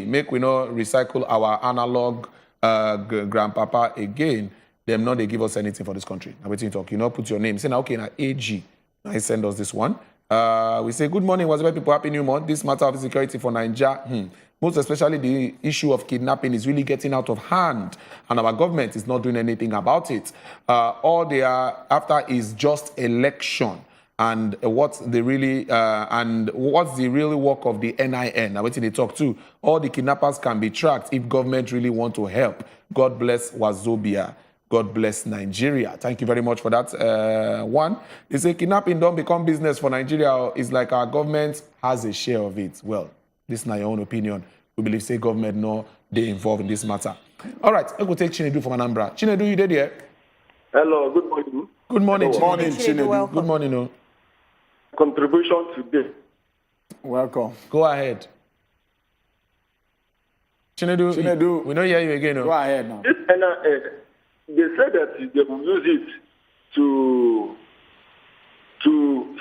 make we not recycle our analog grandpapa again. Them not they give us anything for this country. Now waiting talk, you know, put your name. Say now, okay, now AG. Now send us this one. We say, good morning, Wazobia people, happy new month. This matter of security for Naija, most especially the issue of kidnapping is really getting out of hand, and our government is not doing anything about it. All they are after is just election. And what's the real work of the NIN? Now, what did they talk to? All the kidnappers can be tracked if government really want to help. God bless Wazobia. God bless Nigeria. Thank you very much for that one. They say kidnapping don't become business for Nigeria. It's like our government has a share of it. Well, this is not your own opinion. We believe say government no they involved in this matter. All right, I will take Chinedu from Anambra. Chinedu, you did here? Hello, good morning. Good morning, Good morning, Chinedu. Good morning, no. Contribution today. Welcome. Go ahead. Chinedu, we don't hear you again. No? Go ahead now. This NIN, they said that they will use it to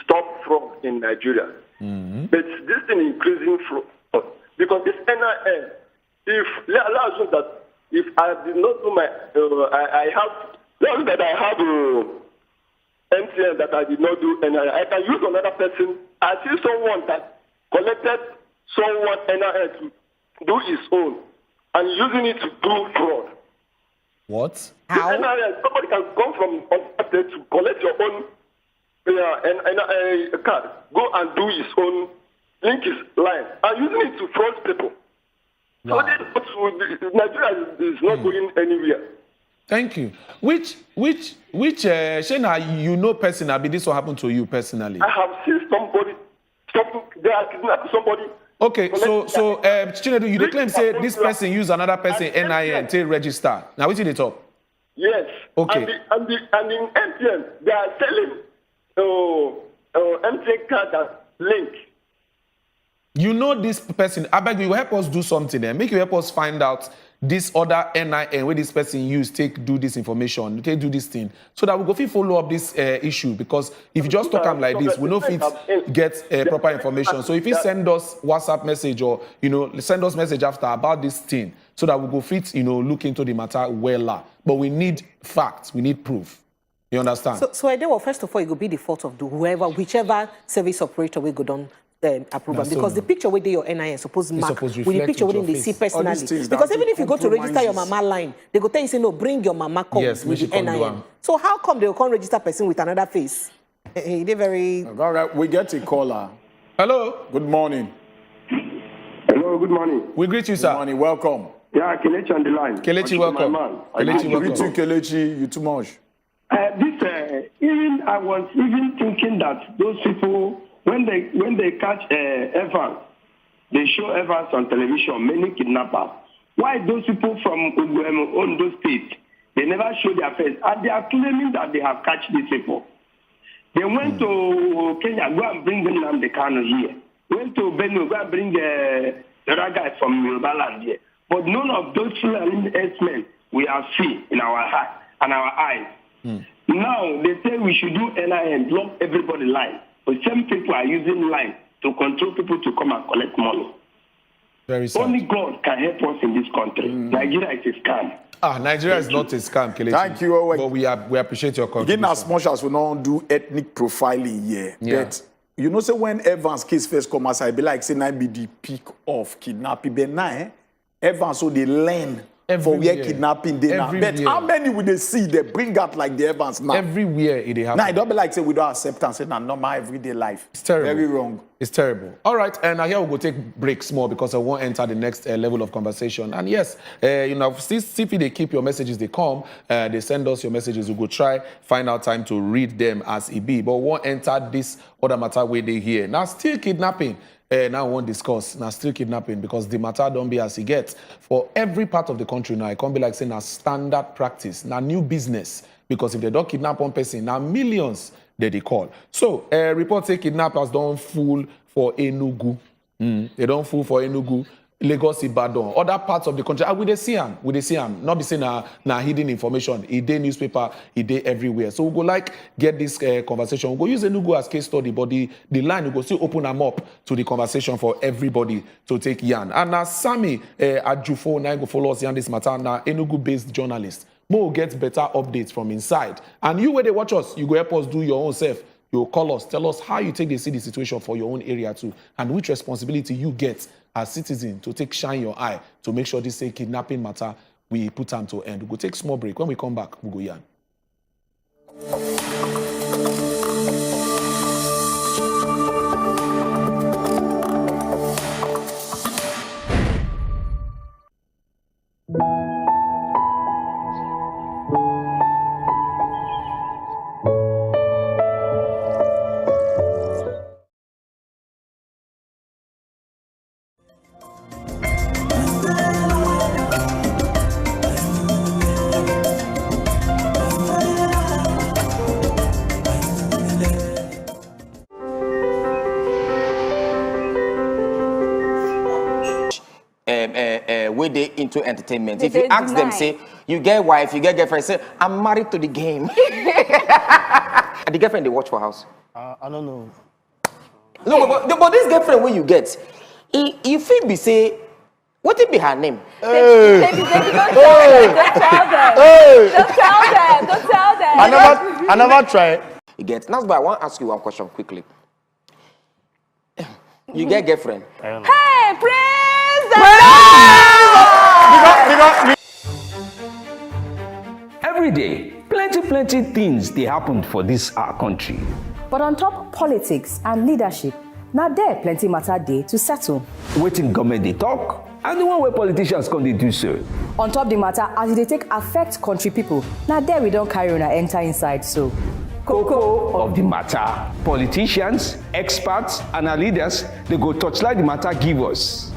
stop fraud in Nigeria. But this thing increasing fraud because this NIN, if allows you that if I did not do my, I have MTN that I did not do, and I can use another person. I see someone that collected someone NIN to do his own and using it to do fraud. What? How? Somebody can come from unexpected to collect your own card, go and do his own link his line and using it to fraud people. Wow. So Nigeria is not going anywhere. Thank you. Which Shena, you know personally, this will happen to you personally? I have seen somebody, they are kidnapping somebody. Okay, so Chinedu, you claim say this person use another person NIN to register. Now, which did they talk? Yes. Okay. And in MTN, they are selling MTN card and link. You know this person. I beg you, help us do something there. Make you help us find out this other NIN where this person use take do this information, take do this thing, so that we go fit follow up this issue. Because if you just talk them like this, we no fit get proper information. So if you send us WhatsApp message or send us message after about this thing, so that we go fit look into the matter well. But we need facts, we need proof. You understand? So I well, first of all, it will be the fault of whichever service operator we go down. Approve them, because the picture where your NIN supposed mark with the picture where they see personally. Because even if you go to register your mama line, they go tell you say no, bring your mama come with the NIN. So how come they will come register person with another face? They very. All right, we get a caller. Hello. Good morning. Hello. Good morning. We greet you, sir. Good morning. Welcome. Yeah, Kelechi on the line. Kelechi, welcome. Kelechi, welcome. Kelechi, you too much. Even I was even thinking that those people. When they catch Evans, they show Evans on television, many kidnappers. Why those people from Ondo State, they never show their face, and they are claiming that they have catch these people. They went to Kenya, go and bring them the Kano here. Went to Benue, go and bring the other guy from Yorubaland here. But none of those men we have seen in our heart and our eyes. Now they say we should do NIN, block everybody line. But some people are using line to control people to come and collect money. Very sad. Only God can help us in this country. Nigeria is a scam. Nigeria is not a scam, Kelechi. Thank you, Owen. But we appreciate your contribution. Again, as much as we don't do ethnic profiling here, but say when Evans case first come as I be like say now be the peak of kidnapping. But now, Evans so they learn for where kidnapping they now. But how many would they see they bring out like the Evans now? Everywhere it happens. Now it don't be like say we don't accept and say normal everyday life. It's terrible. Very wrong. It's terrible. All right, and now here we'll go take breaks more because I won't enter the next level of conversation. And yes, see if they keep your messages, they come, they send us your messages, we'll go try, find out time to read them as it be. But we won't enter this other matter where they hear. Now still kidnapping. Now I won't discuss. Now still kidnapping because the matter don't be as it gets. For every part of the country now, it can't be like saying now standard practice, now new business. Because if they don't kidnap one person, now millions they call. So, reports say kidnappers don't fool for Enugu. They don't fool for Enugu, Lagos, Ibadan, other parts of the country. We dey see them. Not be saying na hidden information. It dey newspaper, it dey everywhere. So we go get this conversation. We go use Enugu as case study, but the line we go still open them up to the conversation for everybody to take yarn. And now Sammy Ajufo now go follow us on this matter. Now Enugu-based journalist. Mo get better updates from inside. And you where they watch us, you go help us do your own self. You call us, tell us how you take the see the situation for your own area too, and which responsibility you get as citizen to shine your eye to make sure this kidnapping matter we put time to end. We go take small break. When we come back, we go yarn. Where they into entertainment. If you ask them, say, you get wife, you get girlfriend, say, I'm married to the game. And the girlfriend they watch for house? I don't know. No, but this girlfriend where you get, if it be say, what it be her name? Hey. Baby, don't tell them. Don't tell them. I never try. You get. That's why I want to ask you one question quickly. You get girlfriend? I don't know. Hey, praise the Lord! Every day, plenty things they happen for this our country. But on top politics and leadership, Now there plenty matter day to settle. Waiting government they talk, and the one where politicians come they do so. On top the matter, as they take affect country people, now there we don't carry on a enter inside so. Cocoa of the matter. Politicians, experts, and our leaders, they go touchlight the matter give us.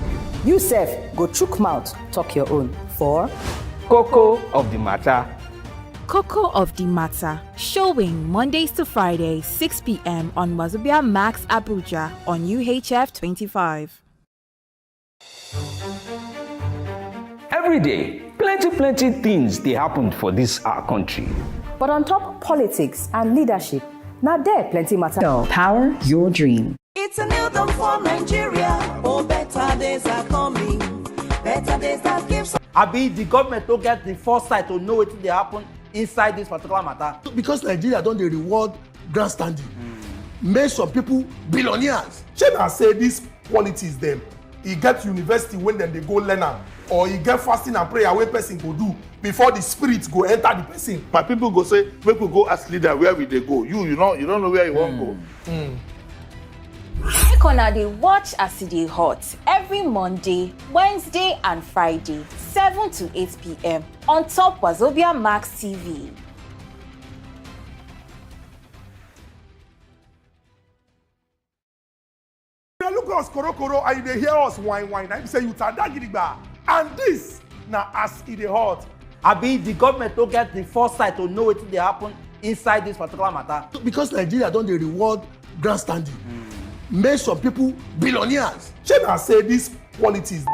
You sef, go chook mouth, talk your own. For Cocoa of the matter. Cocoa of the Matter, showing Mondays to Fridays, 6 p.m. on Wazobia Max Abuja on UHF 25. Every day, plenty things they happen for this our country. But on top politics and leadership, now there plenty matter. Power your dream. It's a new dawn for Nigeria. Oh, better days are coming. Better days that gives. Abi the government don't get the foresight to know what they happen inside this particular matter. Because Nigeria don't they reward grandstanding. Make some people billionaires. Shey na say this politics dem, e get university when dem dey go learn am, or e get fasting and prayer wey person go do before the spirit go enter the person. My people go say, make we go ask leader where we dey go. You don't know where you wan go. Make una dey watch as e dey hot every Monday, Wednesday and Friday, 7 to 8 p.m. on top Wazobia Max TV. They look us koro and they hear us whine. I say you tada gidigba. And this na as e dey hot. Abi the government don't get the foresight to know what they happen inside this particular matter. Because Nigeria don't they reward grandstanding. Make some people billionaires. Shey na say this politics.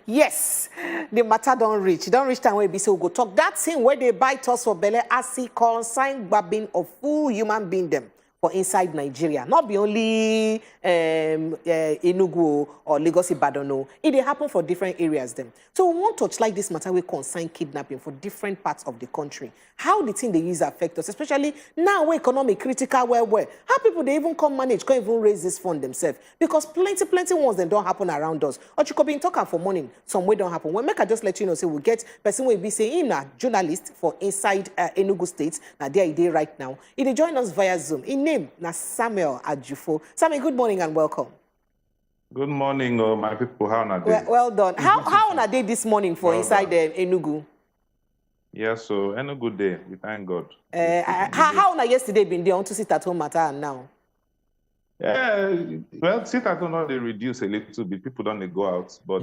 Yes, the matter don't reach time where we say we go talk that thing where they bite us for belle as he consign grabbing of full human being them for inside Nigeria. Not be only Enugu or Lagos Ibadan. It dey happen for different areas them. So we want to touch like this matter we consign kidnapping for different parts of the country. How the thing they use affect us, especially now where economic critical where how people they even come manage, can't even raise this fund themselves. Because plenty ones that don't happen around us. Or you could be in talking for morning, some way don't happen. When make I just let you know, say we get person will be saying a journalist for inside Enugu State. Now there it is right now. He join us via Zoom. In name na Samuel Ajufo. Samuel, good morning and welcome. Good morning, my people. How are they? Well done. How are they this morning for inside Enugu? Yes, so Enugu day. We thank God. How yesterday been there on to sit at home matter and now? Well, sit at home they reduce a little bit. People don't go out, but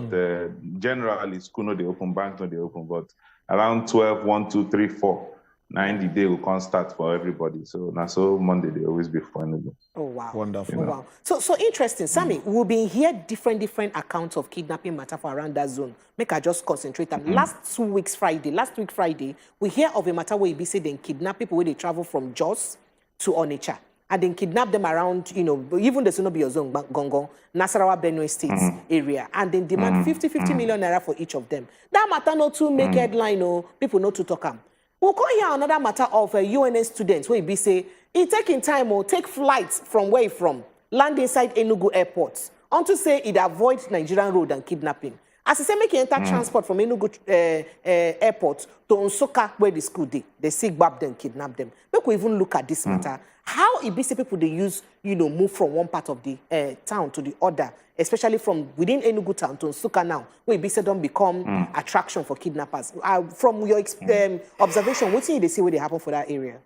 generally school no they open, bank no they open. But around 12, 1, 2, 3, 4. 90 day will come start for everybody. So now so Monday they always be for Enugu. Oh wow. Wonderful. Oh, wow. So interesting. Sammy, we'll be here different accounts of kidnapping matter for around that zone. Make I just concentrate on last week Friday, we hear of a matter where we say they kidnap people when they travel from Jos to Onitsha. And then kidnap them around, even the Sonobi zone, Gongo, Nasarawa, Benue States area. And then demand 50 million naira for each of them. That matter not to make headline, people not to talk am. We'll call here another matter of UNS students where be say, he taking time or take flights from where he from, land inside Enugu airport, unto say it avoid Nigerian road and kidnapping. As he say, make enter transport from Enugu airport to Nsukka where the school they see grab them, kidnap them. Make we even look at this matter. How it be say people they use, move from one part of the town to the other, especially from within Enugu town to Nsukka now, where it be say don't become attraction for kidnappers. From your observation, what do they see where they happen for that area?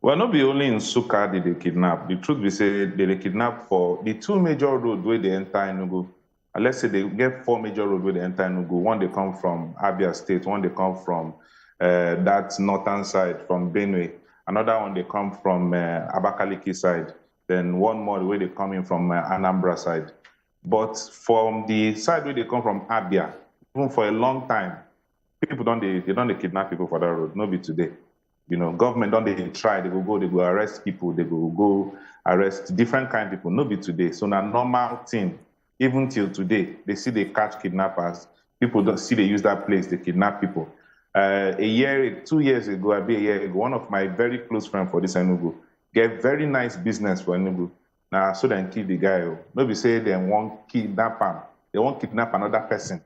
Well, not be only in Nsukka did they kidnap. The truth be say they kidnap for the two major roads where they enter Enugu. And let's say they get 4 major roads where they enter Enugu. One they come from Abia State, one they come from that northern side from Benue. Another one they come from Abakaliki side. Then one more where they come in from Anambra side. But from the side where they come from Abia, even for a long time, people don't kidnap people for that road. Not be today. Government don't they try. They go arrest people. They go arrest different kind of people. Not be today. So now normal thing. Even till today, they see they catch kidnappers. People don't see they use that place. They kidnap people. 2 years ago, one of my very close friends for this Enugu get very nice business for Enugu. Now, so then kill the guy. Maybe say they won't kidnap him. They won't kidnap another person.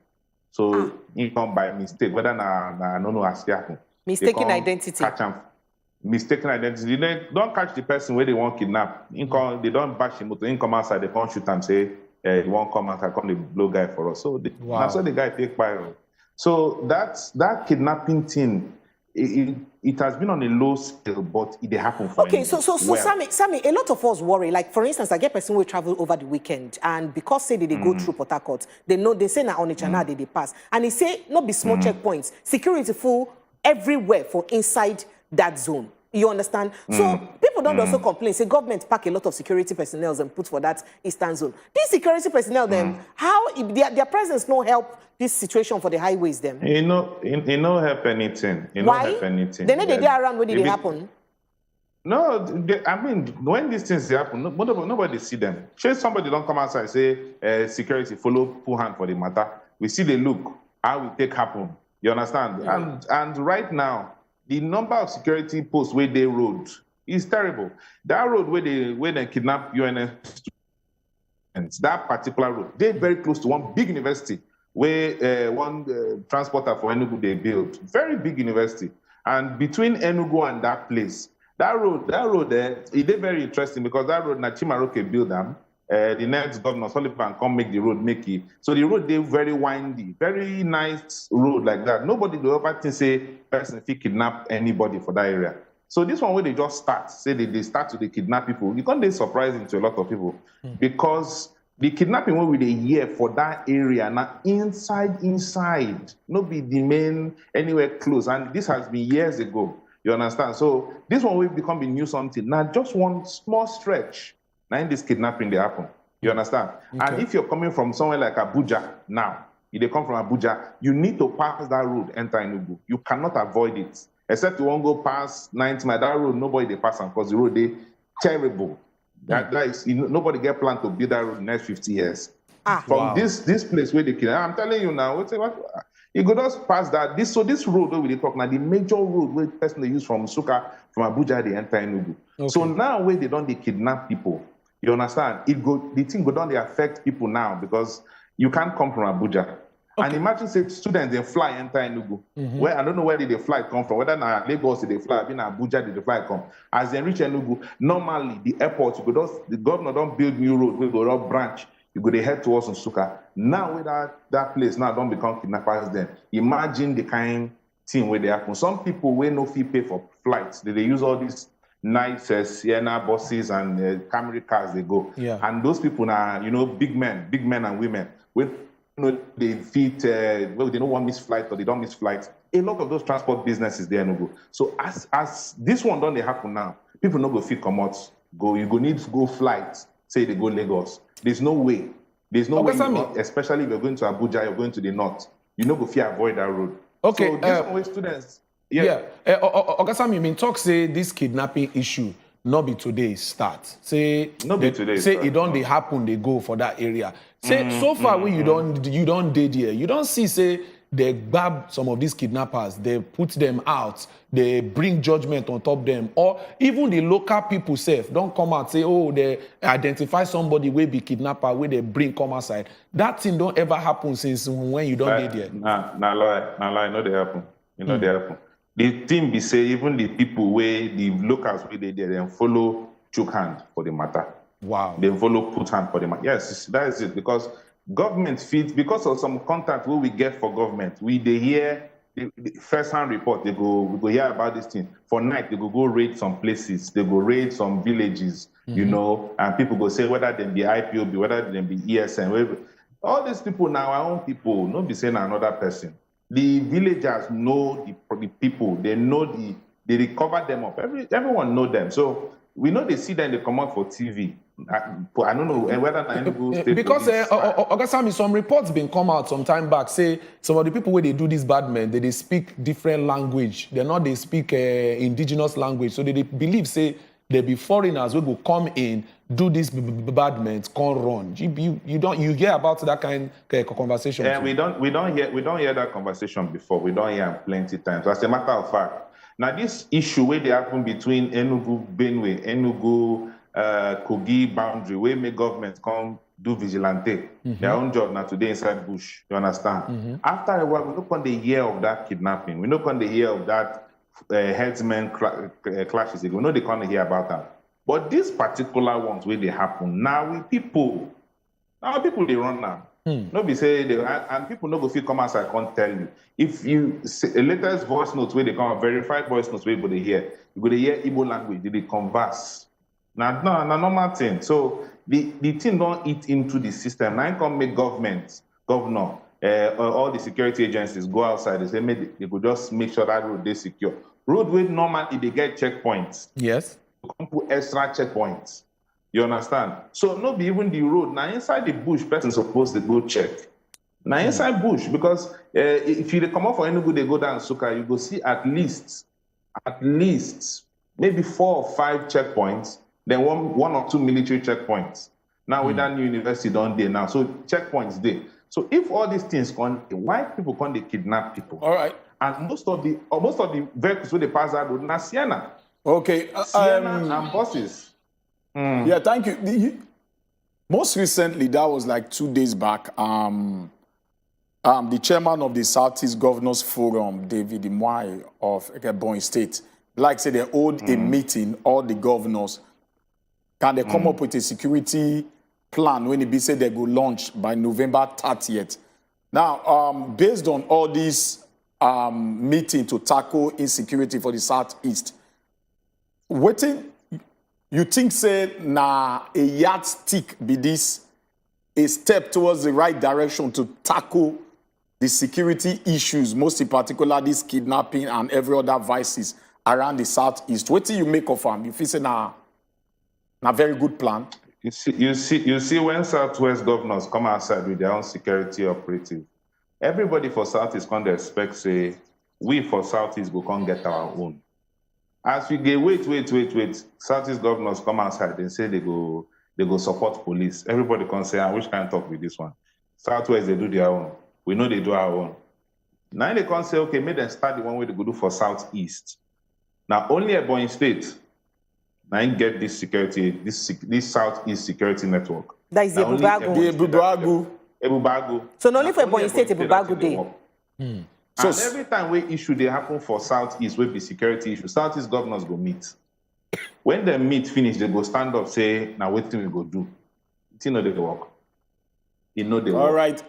So he come by mistake, whether I don't know as it happen. Mistaken identity. Catch him. Mistaken identity. They don't catch the person where they want kidnap. They don't bash him. They come outside. They can't shoot and say, "You won't come outside. Come the blow guy for us." So that's what the guy take viral. So that kidnapping thing. It has been on a low scale, but it happen for okay. So Sammy, a lot of us worry. Like for instance, I get person will travel over the weekend, and because say they go through Port Harcourt, they say na on Channel they pass, and he say not be small checkpoints, security full everywhere for inside that zone. You understand? So people don't also complain. Say government pack a lot of security personnel and put for that eastern zone. These security personnel, them how if their presence no help this situation for the highways them. It no help anything. Why? No help anything. They know they get around when did it happen. No, I mean when these things happen, nobody see them. Sure, somebody don't come outside and say security follow full hand for the matter. We see the look how we take happen. You understand? And right now. The number of security posts where they road is terrible. That road where they kidnap UNS students, that particular road, they're very close to one big university where one transporter for Enugu they built. Very big university. And between Enugu and that place, that road there, it's very interesting because that road, Chimaroke built them. The next governor, Sullivan, come make the road, make it. So the road, they very windy, very nice road like that. Nobody will ever think, say, person if he kidnap anybody for that area. So this one where they just start, say they start to kidnap people, it can't be surprising to a lot of people because the kidnapping will be the year for that area, now inside, not be the main anywhere close. And this has been years ago, you understand? So this one will become a new something. Now just one small stretch. Now in this kidnapping they happen. You understand? Okay. And if you're coming from somewhere like Abuja now, if they come from Abuja, you need to pass that road, enter Enugu. You cannot avoid it. Except you won't go past 90 miles. That road, nobody they pass on because the road they terrible. That is, nobody get planned to build that road in the next 50 years. From this place where they kill. I'm telling you now, you go just pass that. This road where we talk now, the major road where person they use from Suka, from Abuja, they enter Enugu. Okay. So now where they don't they kidnap people. You understand? The thing go down, they affect people now because you can't come from Abuja. Okay. And imagine say students they fly enter Enugu. Where I don't know where did the flight come from. Whether na Lagos did they fly, in Abuja did the flight come. As they reach Enugu, normally the airport, the governor don't build new road, we go up branch. You go they head towards Nsuka. Now where that place now don't become kidnappers then. Imagine the kind thing where they happen. Some people will no fee pay for flights. They use all these nice Sienna buses and Camry cars they go. Yeah. And those people are, big men and women. With they feed, they don't want miss flight or they don't miss flights. A lot of those transport businesses there no go. So as this one don't they happen now, people no go fit come out. You go need to go flights. Say they go Lagos. There's no way. There's no way. Especially if you're going to Abuja, you're going to the north. You no go fit avoid that road. Okay. So this one with students. Ogasami, mean talk say this kidnapping issue not be today's start. Say not be today's say start. It don't they happen, they go for that area. Say so far when you don't did here, you don't see say they grab some of these kidnappers, they put them out, they bring judgment on top them, or even the local people self don't come out say, oh, they identify somebody will be kidnapper, where they bring come outside. That thing don't ever happen since when you don't did here. Nah, lie, no they happen. They happen. The thing be say even the people where the locals where they then follow choke hand for the matter. Wow. They follow put hand for the matter. Yes, that is it. Because government feeds, because of some contact where we get for government, they hear the first-hand report, we go hear about this thing. For night, they go raid some places, they go raid some villages, and people go say whether they be IPOB, whether they be ESN. All these people now, our own people, not be saying another person. The villagers know the people, they know they recover them up. Everyone know them. So we know they see them, they come out for TV. I don't know whether because Ogasami, some reports been come out some time back say some of the people where they do this bad men they speak different language. They speak indigenous language. So they believe say there be foreigners who go come in, do this bad men, can't run. You hear about that kind of conversation? Yeah, we don't hear that conversation before. We don't hear plenty times. As a matter of fact, now this issue where they happen between Enugu, Benue, Enugu, Kogi boundary, where make government come do vigilante. Their own job now today inside bush. You understand? After a while, we look on the year of that kidnapping. We look on the year of that headsmen clashes. We know they can't hear about that. But these particular ones where they happen now, people they run now. No be say they, and people no go feel come as I can't tell you. If you the latest voice notes where they come verified voice notes where you go to hear Igbo language, they converse. Now normal thing. So the thing don't eat into the system. Now come make government, governor, all the security agencies go outside. They say they could just make sure that road is secure. Road where normally they get checkpoints. Yes. Come put extra checkpoints. You understand? So not be even the road. Now inside the bush, person supposed to go check. Now inside bush, because if you come out for Enugu, they go down Suka, you go see at least maybe 4 or 5 checkpoints, then one or 2 military checkpoints. Now with that new university done there now, so checkpoints there. So if all these things come, why people come they kidnap people? All right. And most of the vehicles where they pass that road, now Sienna. Okay. Sienna and buses. Yeah, thank you. Most recently, that was like 2 days back, the chairman of the Southeast Governors Forum, David Imwai of Ebonyi State, like say they hold a meeting, all the governors. Can they come up with a security plan when it be said they go launch by November 30th? Now, based on all these meeting to tackle insecurity for the Southeast, waiting. You think, say, a yardstick be this a step towards the right direction to tackle the security issues, most in particular this kidnapping and every other vices around the Southeast? What do you make of them? You feel say a very good plan? You see when Southwest governors come outside with their own security operative, everybody for Southeast can't expect, say, we for Southeast go can't get our own. As we get wait. Southeast governors come outside and say they go support police. Everybody can say, which kind of talk with this one? Southwest, they do their own. We know they do our own. Now they can say, okay, maybe they start the one way to go do for Southeast. Now only Ebonyi State, now you get this security, this Southeast security network. That is Ebubagu. So not only for Ebonyi State, Ebubagu Day. So and every time we issue they happen for Southeast, will be security issue. Southeast governors go meet. When they meet finish, they go stand up, say, now what thing we go do? You know they work. You know they work. All right.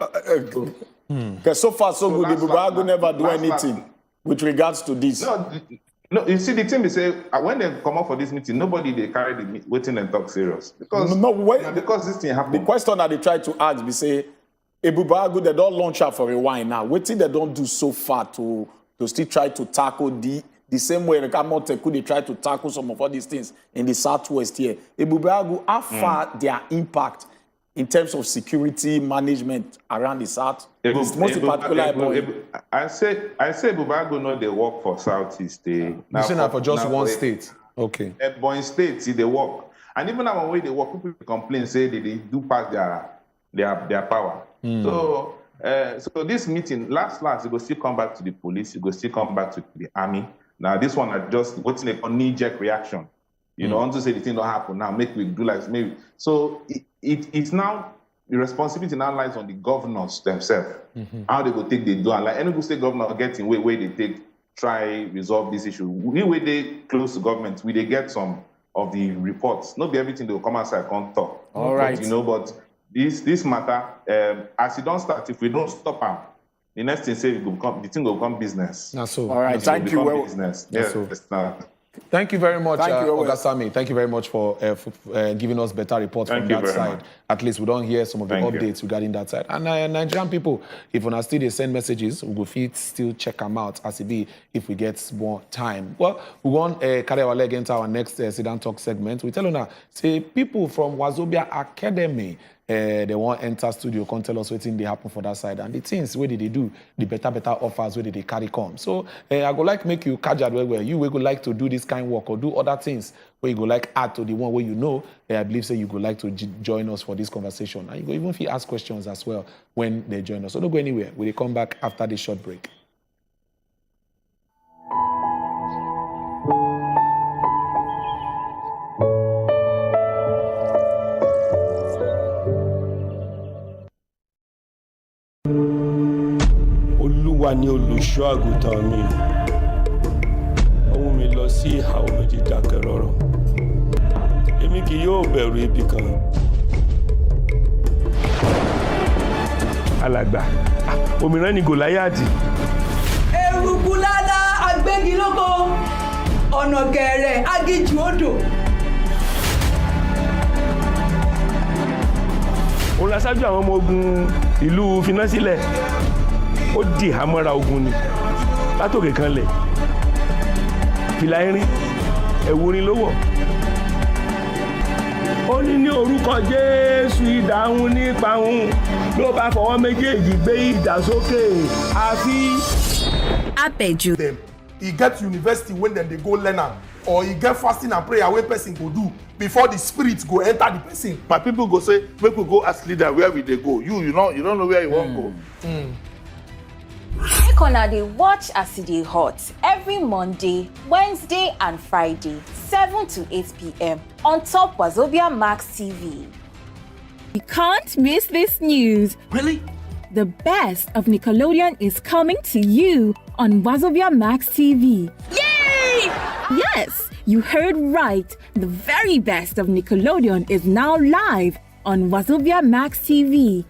Because so far so good, the Bubago never do anything with regards to this. No, you see the thing they say when they come up for this meeting, nobody they carry the waiting and talk serious. Because because this thing happened. The question that they try to ask, they say, Ebubago, they don't launch out for a while now. What thing they don't do so far to still try to tackle the same way they try to tackle some of all these things in the Southwest here. Ebubago, how far their impact in terms of security management around the South? Most in particular, I say Ebubago know they work for Southeast. You say that for just one state. Okay. Ebonyi State, see they work. And even now when they work, people complain, say they do pass their power. So this meeting, last, you go still come back to the police, you go still come back to the army. Now this one are just what's like a knee-jerk reaction. You know, want to say the thing don't happen now, make we do like maybe. So it's now the responsibility now lies on the governors themselves. How they go take the do and like Enugu State governor getting where they try resolve this issue. We they close to government, we they get some of the reports. Not be everything they will come outside can't talk. All right. But, you know, but this matter, as it don't start, if we don't stop them, the next thing say the thing will become business. That's so. All right, thank you. Business. Yes. Thank you very much, Ogasami. Thank you very much for giving us better reports from that side. At least we don't hear some of the updates regarding that side. And Nigerian people, if we still they send messages, we will still check them out as it be if we get more time. Well, we want carry our leg into our next sit-down talk segment. We tell you now, say people from Wazobia Academy, they want enter studio, can tell us what thing they happen for that side. And the things, where did they do, the better offers, where did they carry come. So I go like make you catch where you will go like to do this kind of work or do other things where you go like add to the one where you know, I believe say you go like to join us for this conversation. And you go even if you ask questions as well when they join us. So don't go anywhere. We'll come back after this short break. Olúwa ni olùṣọ́ àgùntàn mi. Ó mú mi lọ sí ìhà omi dídákẹ́ rọ́rọ́. Èmi kì yóò bẹ̀rù ibi kan. Alàgbà, òmíràn ni Gòláyàtì. Eruku lálá agbégilógo, ọ̀nà gẹ̀rẹ̀ agíjù odò. Òun la ṣáájú àwọn ọmọ ogun ìlú Finasílẹ̀. Ó di ìhámọ́ra ogun ni. Látòkè kan lẹ̀. Fìlà irin, ẹ̀wù orin ló wọ̀. Ó ní orúkọ Jésù ìdáhùn nípa òun ló bá fọwọ́ méjèèjì gbé ìdá sókè àfi. Abeju. Them. He get university when then they go learn am, or he get fasting and prayer wey person go do before the spirit go enter the person. My people go say, make we go ask leader where we dey go. You don't know where you wan go. Make una dey watch as e dey hot every Monday, Wednesday and Friday, 7 to 8 p.m. on top Wazobia Max TV. You can't miss this news. Really? The best of Nickelodeon is coming to you on Wazobia Max TV. Yay! Yes, you heard right. The very best of Nickelodeon is now live on Wazobia Max TV.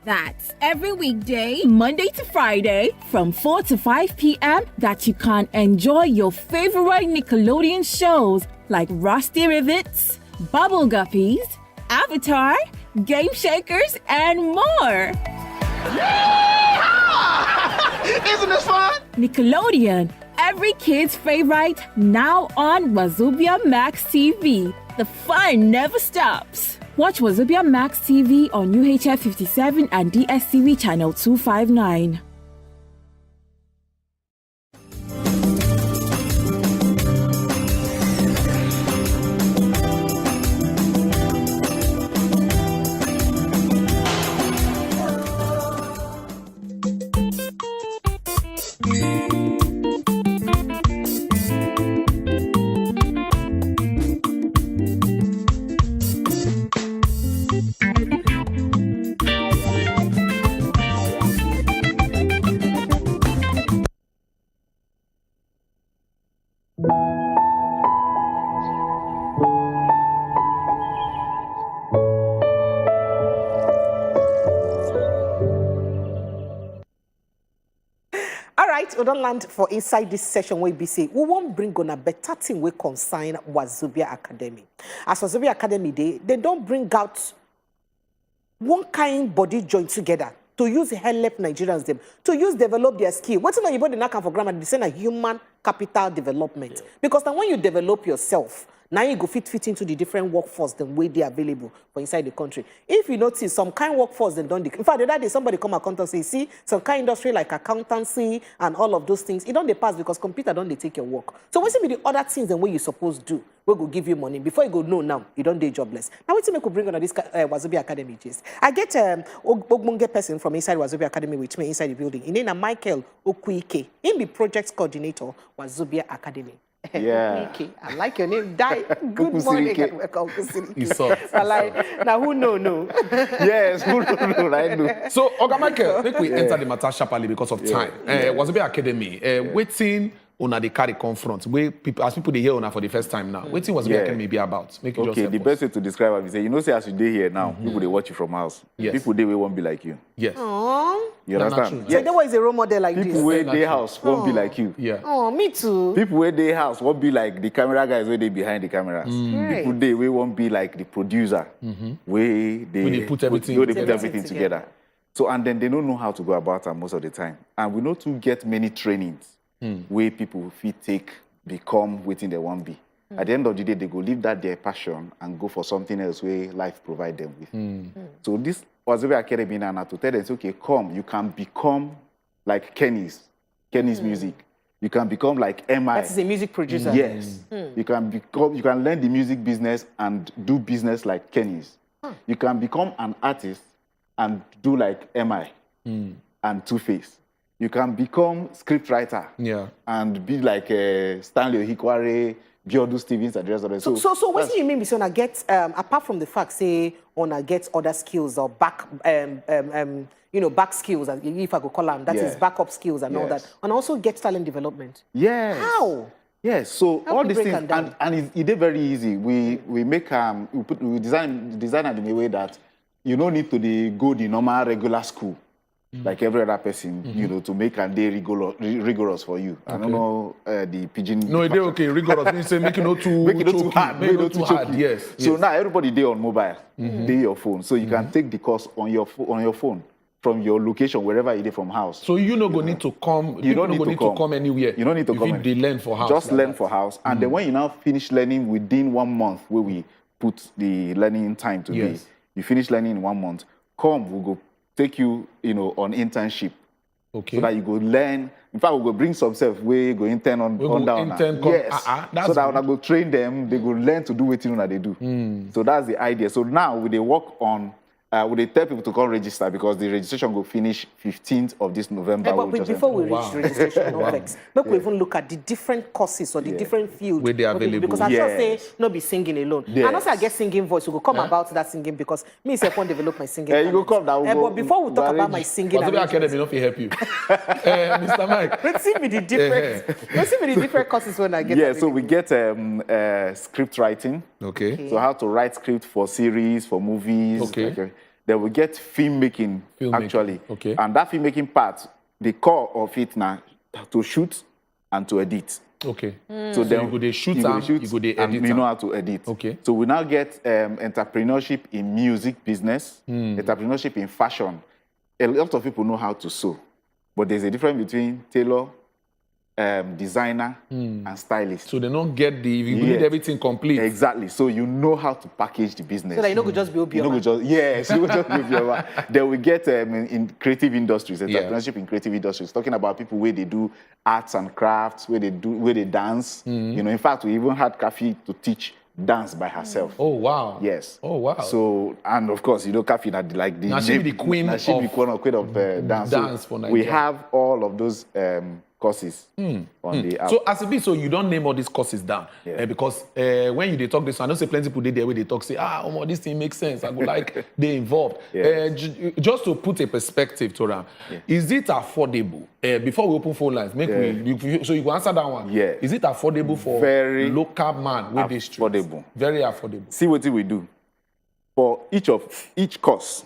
That's every weekday, Monday to Friday, from 4 to 5 p.m. that you can enjoy your favorite Nickelodeon shows like Rusty Rivets, Bubble Guppies, Avatar, Game Shakers, and more. Isn't this fun? Nickelodeon, every kid's favorite, now on Wazobia Max TV. The fun never stops. Watch Wazobia Max TV on UHF 57 and DSTV channel 259. We don't land for inside this session where we say we won't bring on a better thing we consign Wazobia Academy. As Wazobia Academy they don't bring out one kind body joined together to use help Nigerians them to use develop their skill. What's not about the knock for grammar? They say a human capital development. Because now when you develop yourself, now you go fit into the different workforce the way they are available for inside the country. If you notice some kind of workforce then don't. In fact, the other day somebody come account and say, see, some kind of industry like accountancy and all of those things, it don't they pass because computer don't they take your work. So what's be the other things than what you supposed to do? We go give you money before you go no now you don't do jobless. Now what's me could bring on this Wazobia Academy gist. I get Ogbonge person from inside Wazobia Academy with me inside the building. His name is Michael Okuike. He be project coordinator Wazobia Academy. Yeah. I like your name. Good morning. It's soft. Now who know? Yes, who know, I know. So, Oga Michael, make we enter the matter sharply because of time. Wazobia Academy, waiting on the carry confront, where people, as people they hear on for the first time now, waiting Wazobia Academy be about. Make it just the best way to describe it is say, you know, say as you day here now, people they watch you from house. Yes. People they won't be like you. Yes. Aww. You understand? So there was a role model like people this. Where they house won't be like you. Yeah. Oh, me too. People where they house won't be like the camera guys where they behind the cameras. People they won't be like the producer where they put everything together. So and then they don't know how to go about it most of the time. And we know to get many trainings where people fit take become waiting they won't be. At the end of the day, they go leave that their passion and go for something else where life provide them with. So this Wazobia Academy now to tell them, okay, come, you can become like Kenny's music. You can become like MI. That's a music producer. Yes. You can learn the music business and do business like Kenny's. You can become an artist and do like MI and Two-Face. You can become scriptwriter and be like Stanley Ohikware, Biodu Stevens, and the rest of them. So what do you mean? So get apart from the fact, say, on get other skills or back back skills, if I could call them, that is backup skills and all that, and also get talent development. Yes. How? Yes. So How all we these break things, them down? and it is very easy. We make we design it in a way that you don't need to go the normal regular school. Like every other person, to make a day rigorous for you. I don't know the pidgin. No, it's okay. Rigorous means say make it not too hard. Make it not too hard. Yes. So now everybody day on mobile, day your phone. So you can take the course on your phone from your location wherever you are from house. So you no go need to come. You don't need to come anywhere. You don't need to come. They learn for house. Just learn for house, and then when you now finish learning within 1 month, where we put the learning time to be, you finish learning in 1 month. We'll go take you, on internship. Okay. So that you go learn. In fact, we go bring some self we go intern on down. Yes. So that when I go train them, they go learn to do what they do. So that's the idea. So now we they work on. They tell people to come register because the registration will finish 15th of this November. But before we reach registration, make we even look at the different courses or the different fields where they are available. Because I just say not be singing alone. And also I get singing voice. We go come about that singing because me self want develop my singing. You go come down. But before we talk about my singing, Wazobia Academy not help you, Mr. Mike. Let's see me the different. Let's see me the different courses when I get. Yeah, so we get script writing. Okay. So how to write script for series, for movies. Okay. Then we get filmmaking, actually. Okay. And that filmmaking part, the core of it now, to shoot and to edit. Okay. So then you go they shoot and you go they edit. And you know how to edit. Okay. So we now get entrepreneurship in music business, entrepreneurship in fashion. A lot of people know how to sew, but there's a difference between tailor, designer, and stylist. So they don't get you need everything complete. Exactly. So you know how to package the business. So that you know, just be Obioma. Yes, you just be Obioma. Then we get in creative industries, entrepreneurship in creative industries, talking about people where they do arts and crafts, where they dance. In fact, we even had Kafi to teach dance by herself. Oh wow. Yes. Oh wow. So and of course, Kafi that like the now she be the queen of dance. Dance for Naija. We have all of those courses on the app. So as it be, so you don't name all these courses down because when you talk this, I know say plenty people there where they talk say this thing makes sense. I would like they involved. Just to put a perspective to them, is it affordable? Before we open phone lines, so you can answer that one. Yeah. Is it affordable for very local man with this street? Affordable. Very affordable. See what we do. For each course,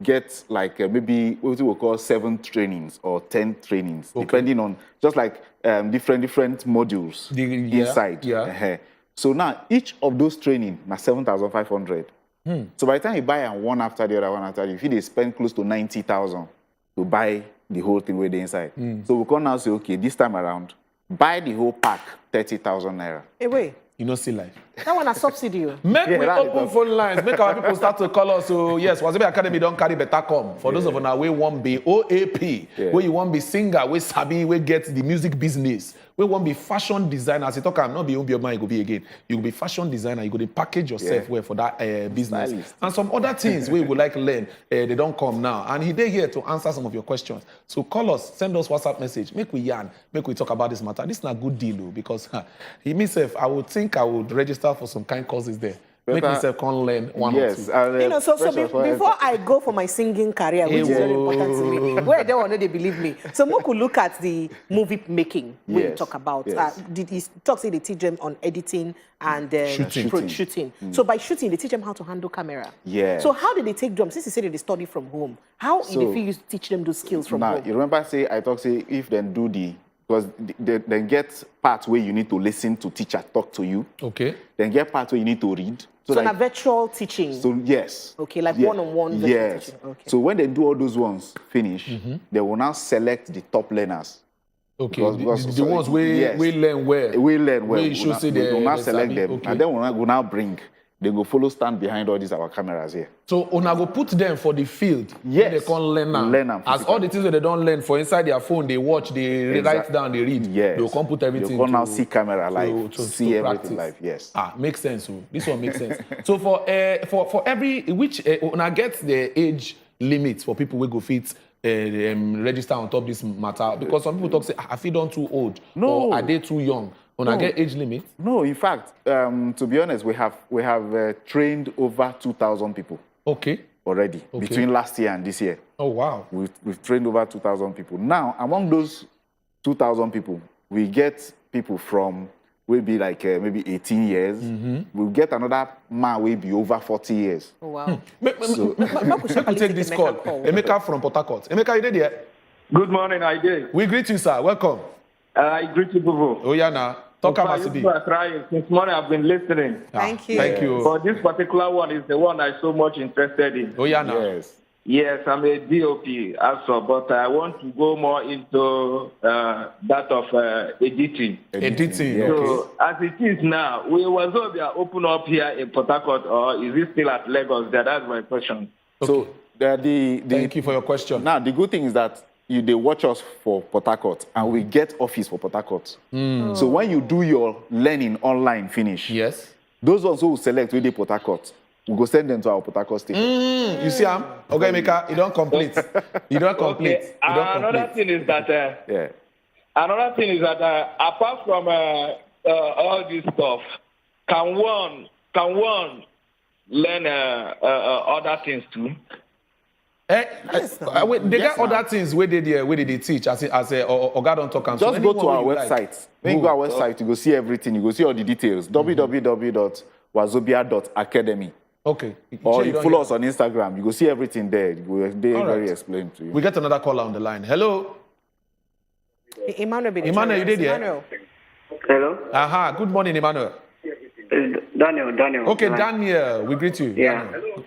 get like maybe what we will call 7 trainings or 10 trainings, depending on just like different modules inside. Yeah. So now each of those training na 7,500. So by the time you buy one after the other, if they spend close to 90,000 to buy the whole thing with the inside. So we can now say, okay, this time around, buy the whole pack, 30,000 naira. Hey, wait. You know, see life. That one a subsidy. Make we open phone lines. Make our people start to call us. So yes, Wazobia Academy don't carry better come. For those of you now, we won't be OAP. Where you won't be singer, we sabi, we get the music business. We won't be fashion designer. As you talk, I'm not be Obioma, you go be again. You will be fashion designer. You go to package yourself well for that business. Stylist. And some other things we would like learn. They don't come now. And he there here to answer some of your questions. So call us, send us WhatsApp message. Make we yarn. Make we talk about this matter. This is not a good deal because he himself, I would think I would register for some kind of courses there. Make myself come learn one or two. Before I go for my singing career, which is very important to me, where they want to believe me. So we could look at the movie making when you talk about. Did he talk say they teach them on editing and shooting? So by shooting, they teach them how to handle camera. Yeah. So how did they take them? Since you said they study from home, how did you teach them those skills from home? You remember say if they do because they get parts where you need to listen to teacher talk to you. Okay. Then get parts where you need to read. So like, virtual teaching. So yes. Okay, like one-on-one virtual teaching. Okay. So when they do all those ones finish, they will now select the top learners. Okay. The ones we learn well. We learn well. We should say they will now select them, and then we'll now bring. They go follow stand behind all these our cameras here. So una go put them for the field. Yes. They can't learn now. Learn them. As all the things that they don't learn for inside their phone, they watch, they write down, they read. Yes. They can't put everything. They can't now see camera live, see everything live. Yes. Makes sense. So this one makes sense. So for every which una get the age limit for people who go fit. Register on top this matter because some people talk say I feel I'm too old or are they too young? I get age limit? No, in fact, to be honest, we have trained over 2,000 people. Okay. Already between last year and this year. Oh, wow. We've trained over 2,000 people. Now, among those 2,000 people, we get people from, will be like maybe 18 years. We'll get another man will be over 40 years. Oh, wow. Make we take this call. Emeka from Port Harcourt. Emeka, you did here? Good morning, I did. We greet you, sir. Welcome. I greet you, Bubu. Oh, yeah, now. Talk about it. You are trying. Since morning, I've been listening. Thank you. Thank you. But this particular one is the one I'm so much interested in. Oh, yeah, now. Yes. Yes, I'm a DOP also, but I want to go more into that of editing. Editing, So, okay. as it is now, will Wazobia open up here in Port Harcourt, or is it still at Lagos? That's my question. So, thank you for your question. Now, the good thing is that they watch us for Port Harcourt, and we get office for Port Harcourt. So when you do your learning online finish, yes, those ones who will select where they Port Harcourt, we go send them to our Port Harcourt station. You see, okay, Emeka, you don't complete. You don't complete. Okay. Another thing is that another thing is that apart from all this stuff, can one learn other things too? They got other things where they teach as Oga don't talk. Just go to our website. When you go to our website, you go see everything. You go see all the details. www.wazobia.academy. Okay. Or you follow us on Instagram. You go see everything there. They very explained to you. We get another caller on the line. Hello. Emmanuel, you did here? Hello. Aha. Good morning, Emmanuel. Daniel. Okay, Daniel. We greet you. Yeah. Daniel.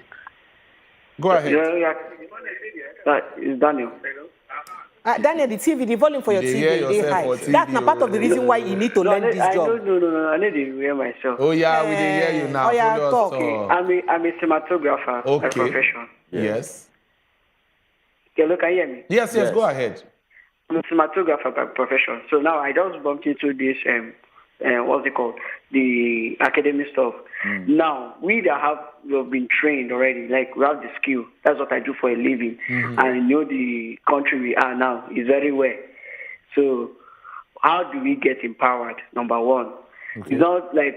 Go ahead. It's Daniel. Daniel, the TV, the volume for your TV, they high. That's not part of the reason why you need to learn this job. No. I need to hear myself. Oh, yeah, we did hear you now. Oh, yeah, talk. I'm a cinematographer by profession. Yes. Hello, can you hear me? Yes, go ahead. I'm a cinematographer by profession. So now I just bumped into this, what's it called? The academic stuff. Now, we have been trained already, like we have the skill. That's what I do for a living. And I know the country we are now is very well. So how do we get empowered? Number one. Okay. It's not like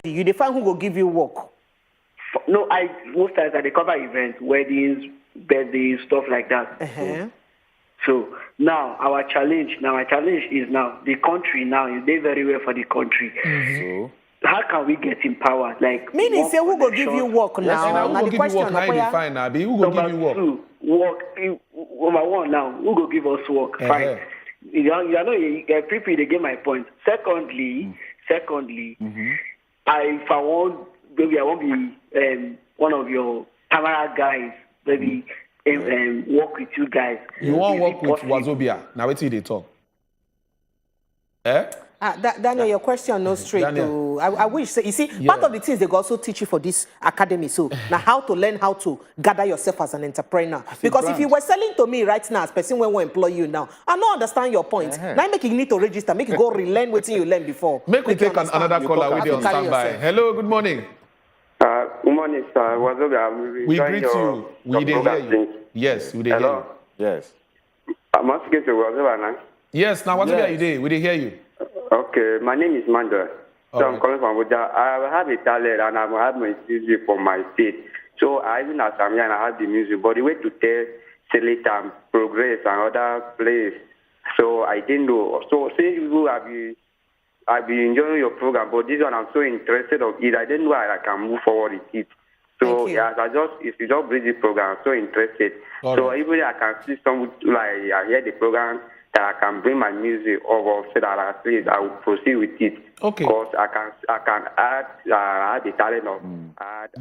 you define who will give you work. No, most times I cover events, weddings, birthdays, stuff like that. So now our challenge is now the country now is they very well for the country. So how can we get empowered? Like meaning say who go give you work now? Who go give you work? Who go give you work? Number one now, who go give us work? Fine. You know, people they get my point. Secondly, if I want be one of your camera guys, maybe. Work with you guys. You won't work with Wazobia. Now wait till they talk. Daniel, your question no straight to. I wish. You see, part of the things they also teach you for this academy. So now how to learn how to gather yourself as an entrepreneur. Because if you were selling to me right now, as person when we employ you now, I don't understand your point. Now make you need to register, make you go relearn what you learned before. Make we take another caller with you on standby. Hello, good morning. Good morning, sir. Wazobia, we greet you. We did hear you. Yes, we did hear you. Yes. I'm asking to Wazobia now. Yes, now Wazobia, you did. We did hear you. Okay, my name is Mandra. So I'm calling from Abuja. I have a talent and I have my music from my state. So I even as I'm young, I have the music, but the way to tell, select and progress and other place. So I didn't know. So since you I've been enjoying your program, but this one I'm so interested of it. I didn't know I can move forward with it. So yes, if you just bring the program, I'm so interested. So even I can see some like I hear the program that I can bring my music over so that at least I will proceed with it. Okay. Because I can add the talent of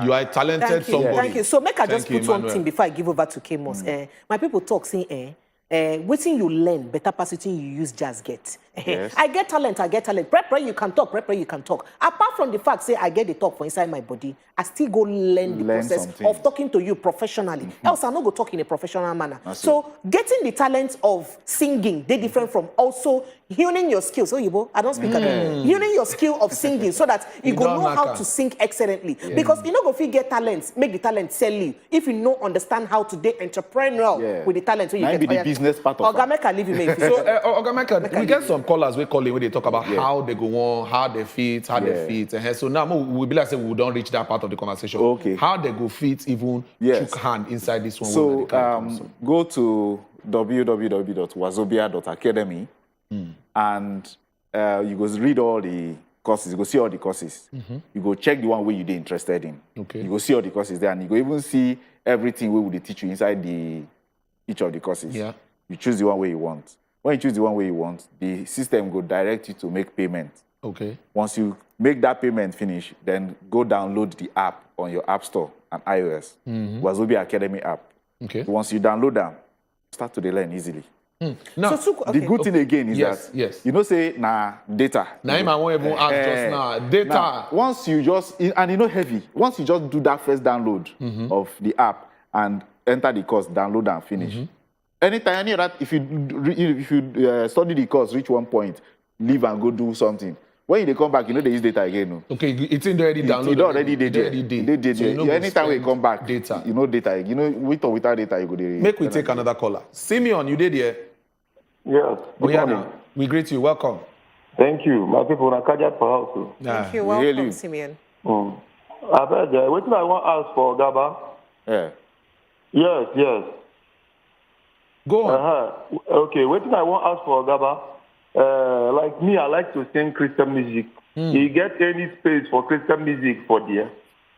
you are a talented somebody. Thank you. So make I just put one thing before I give over to Kamos. My people talk saying waiting you learn, better passing you use just get. Yes. I get talent. Pray you can talk, pray you can talk. Apart from the fact, say I get the talk for inside my body, I still go learn the process of talking to you professionally. Else I not go talk in a professional manner. So getting the talent of singing, they different from also honing your skills. Oh, I don't speak again. Honing your skill of singing so that you go know how to sing excellently. Yeah. Because you know go fit get talents, make the talent sell you. If you know understand how to be entrepreneurial with the talent, so you get the business part of Ogameka leave you make. So Ogameka, we get some callers we call in when they talk about how they go on, how they fit, and so now we be like say we don't reach that part of the conversation. Okay. How they go fit even shook hand inside this one. So go to www.wazobia.academy and you go read all the courses. You go see all the courses. You go check the one where you're interested in. Okay. You go see all the courses there, and you go even see everything where they teach you inside each of the courses. Yeah. You choose the one where you want. When you choose the one where you want, the system will direct you to make payment. Okay. Once you make that payment finish, then go download the app on your App Store and iOS. Wazobia Academy app. Okay. So once you download them, start to learn easily. Now, the good thing again is that you know say data. Now I won't even ask just now. Data. Now, once you just and heavy. Once you just do that first download of the app and enter the course, download and finish. Anytime, any other, if you study the course, reach one point, leave and go do something. When they come back, they use data again. No? Okay, it's in already downloaded. It's already did. So anytime we come back, data. Data. With or without data, you go there. Make we take another caller. Simeon, you did here? Yes. Good morning. We greet you. Welcome. Thank you. My people are Kaja for house. Thank you. Welcome, Simeon. I bet what I want to ask for Gaba? Yeah. Yes. Go on. Okay, what I want to ask for Gaba? Like me, I like to sing Christian music. You get any space for Christian music for there?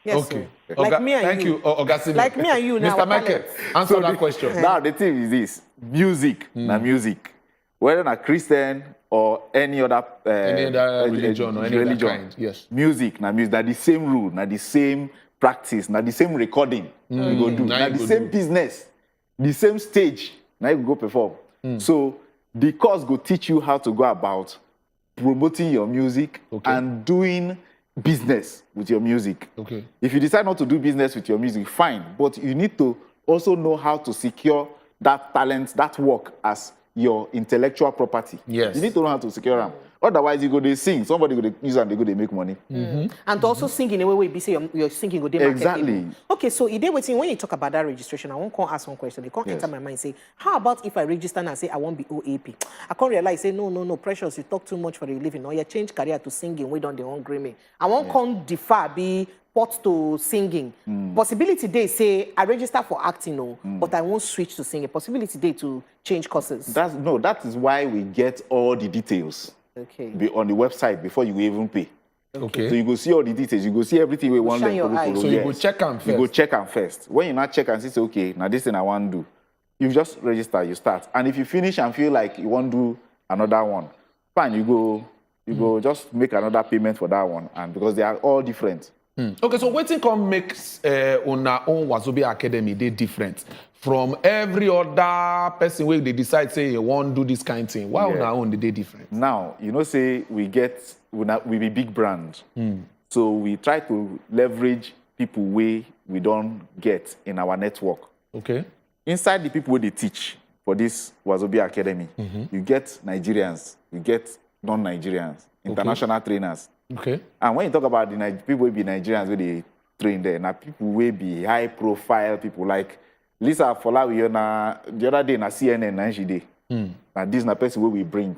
Yes, okay. Like me and thank you, Augustine. Like me and you now. Mr. Michael, answer that question. Now, the thing is this. Music, music. Whether a Christian or any other religion or any other kind. Yes. Music, music. Now the same rule, now the same practice, now the same recording we go do. Now the same business, the same stage. Now you go perform. So the course go teach you how to go about promoting your music and doing business with your music. Okay. If you decide not to do business with your music, fine. But you need to also know how to secure that talent, that work as your intellectual property. Yes. You need to know how to secure them. Otherwise, you go they sing. Somebody go they use and they go they make money. And to also sing in a way where you say you're singing go they market Exactly. people. Okay, so waiting when you talk about that registration, I won't come ask one question. They can't enter my mind and say, how about if I register and say I won't be OAP? I can't realize say no, precious, you talk too much for a living. Or you change career to singing, we don't they won't agree me. I won't come defer be put to singing. Possibility they say I register for acting, but I won't switch to singing. Possibility they to change courses. That is why we get all the details. Okay. On the website before you even pay. Okay. So you go see all the details. You go see everything we want. So you go check them first. You go check them first. When you not check and say, okay, now this thing I want to do, you just register. You start. And if you finish and feel like you want to do another one, fine. You go just make another payment for that one. And because they are all different. Okay, so what thing can make on our own Wazobia Academy they different from every other person where they decide say you want to do this kind of thing? Why on our own they different? Now, say we be big brand. So we try to leverage people we don't get in our network. Okay. Inside the people they teach for this Wazobia Academy, you get Nigerians, you get non-Nigerians, international trainers. Okay. And when you talk about the people will be Nigerians where they train there, now people will be high profile people like Lisa Folawi the other day na CNN na she day. Now this na person where we bring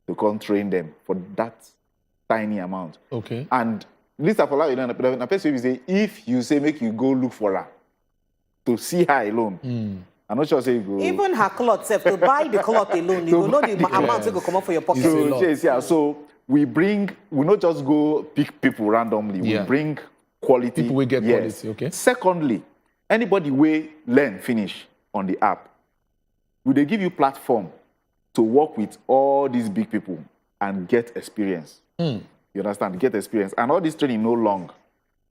to come train them for that tiny amount. Okay. And Lisa Folawi na person will say if you say make you go look for her to see her alone. I'm not sure say you go. Even her clothes, to buy the cloth alone, you will know the amount to go come up for your pocket. So we not just go pick people randomly. We bring quality. People will get quality, okay. Secondly, anybody will learn finish on the app. Will they give you platform to work with all these big people and get experience? You understand? Get experience. And all this training no long.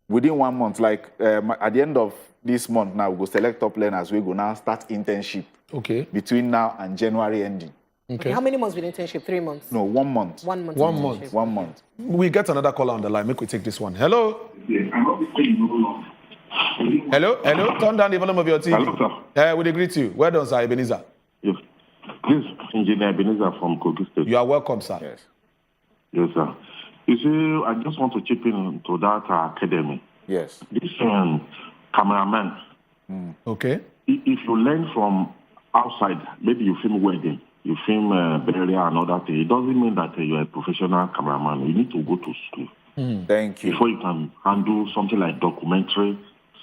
Within 1 month, like at the end of this month now, we go select top learners. We go now start internship. Okay. Between now and January ending. Okay. How many months with internship? 3 months? No, 1 month. 1 month. 1 month. 1 month. We get another caller on the line. Make we take this one. Hello? Hello? Turn down the volume of your TV. Hello, sir. We agree to you. Well done, sir, Ebenezer. Yes. This is Engineer Ebenezer from Kogi State. You are welcome, sir. Yes. Yes, sir. You see, I just want to chip in to that academy. Yes. This cameraman. Okay. If you learn from outside, maybe you film wedding. you film burial and other things, it doesn't mean that you're a professional cameraman. You need to go to school. Thank you. Before you can handle something like documentary,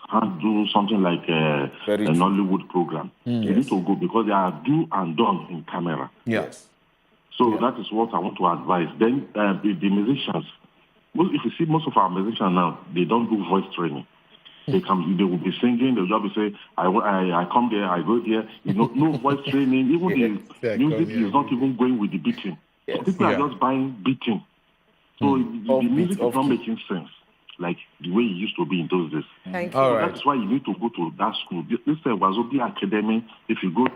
handle something like a Nollywood program. You need to go because there are do and done in camera. Yes. So that is what I want to advise. Then the musicians, if you see most of our musicians now, they don't do voice training. They will be singing, they'll just be saying, I come there, I go here. No voice training. Even the music is not even going with the beating. So people are just buying beating. So the music is not making sense like the way it used to be in those days. Thank so you. That's why you need to go to that school. This is Wazobia Academy. If you go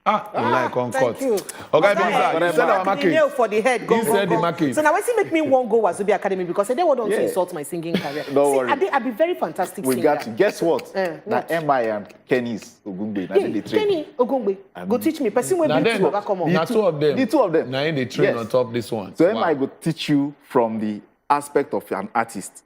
Thank you. Okay, you said our market. Nail for the head. Go, You said the market. So now I see make me one go Wazobia Academy because they don't want to insult my singing career. Don't worry. I'd be very fantastic We singer. got you. Guess what? Now MI and Kenny's Ogungbe. Kenny Ogungbe. Go teach me. Person will be two of come on. Now two of them. The two of them. Now they train on top this one. So MI will teach you from the aspect of an artist.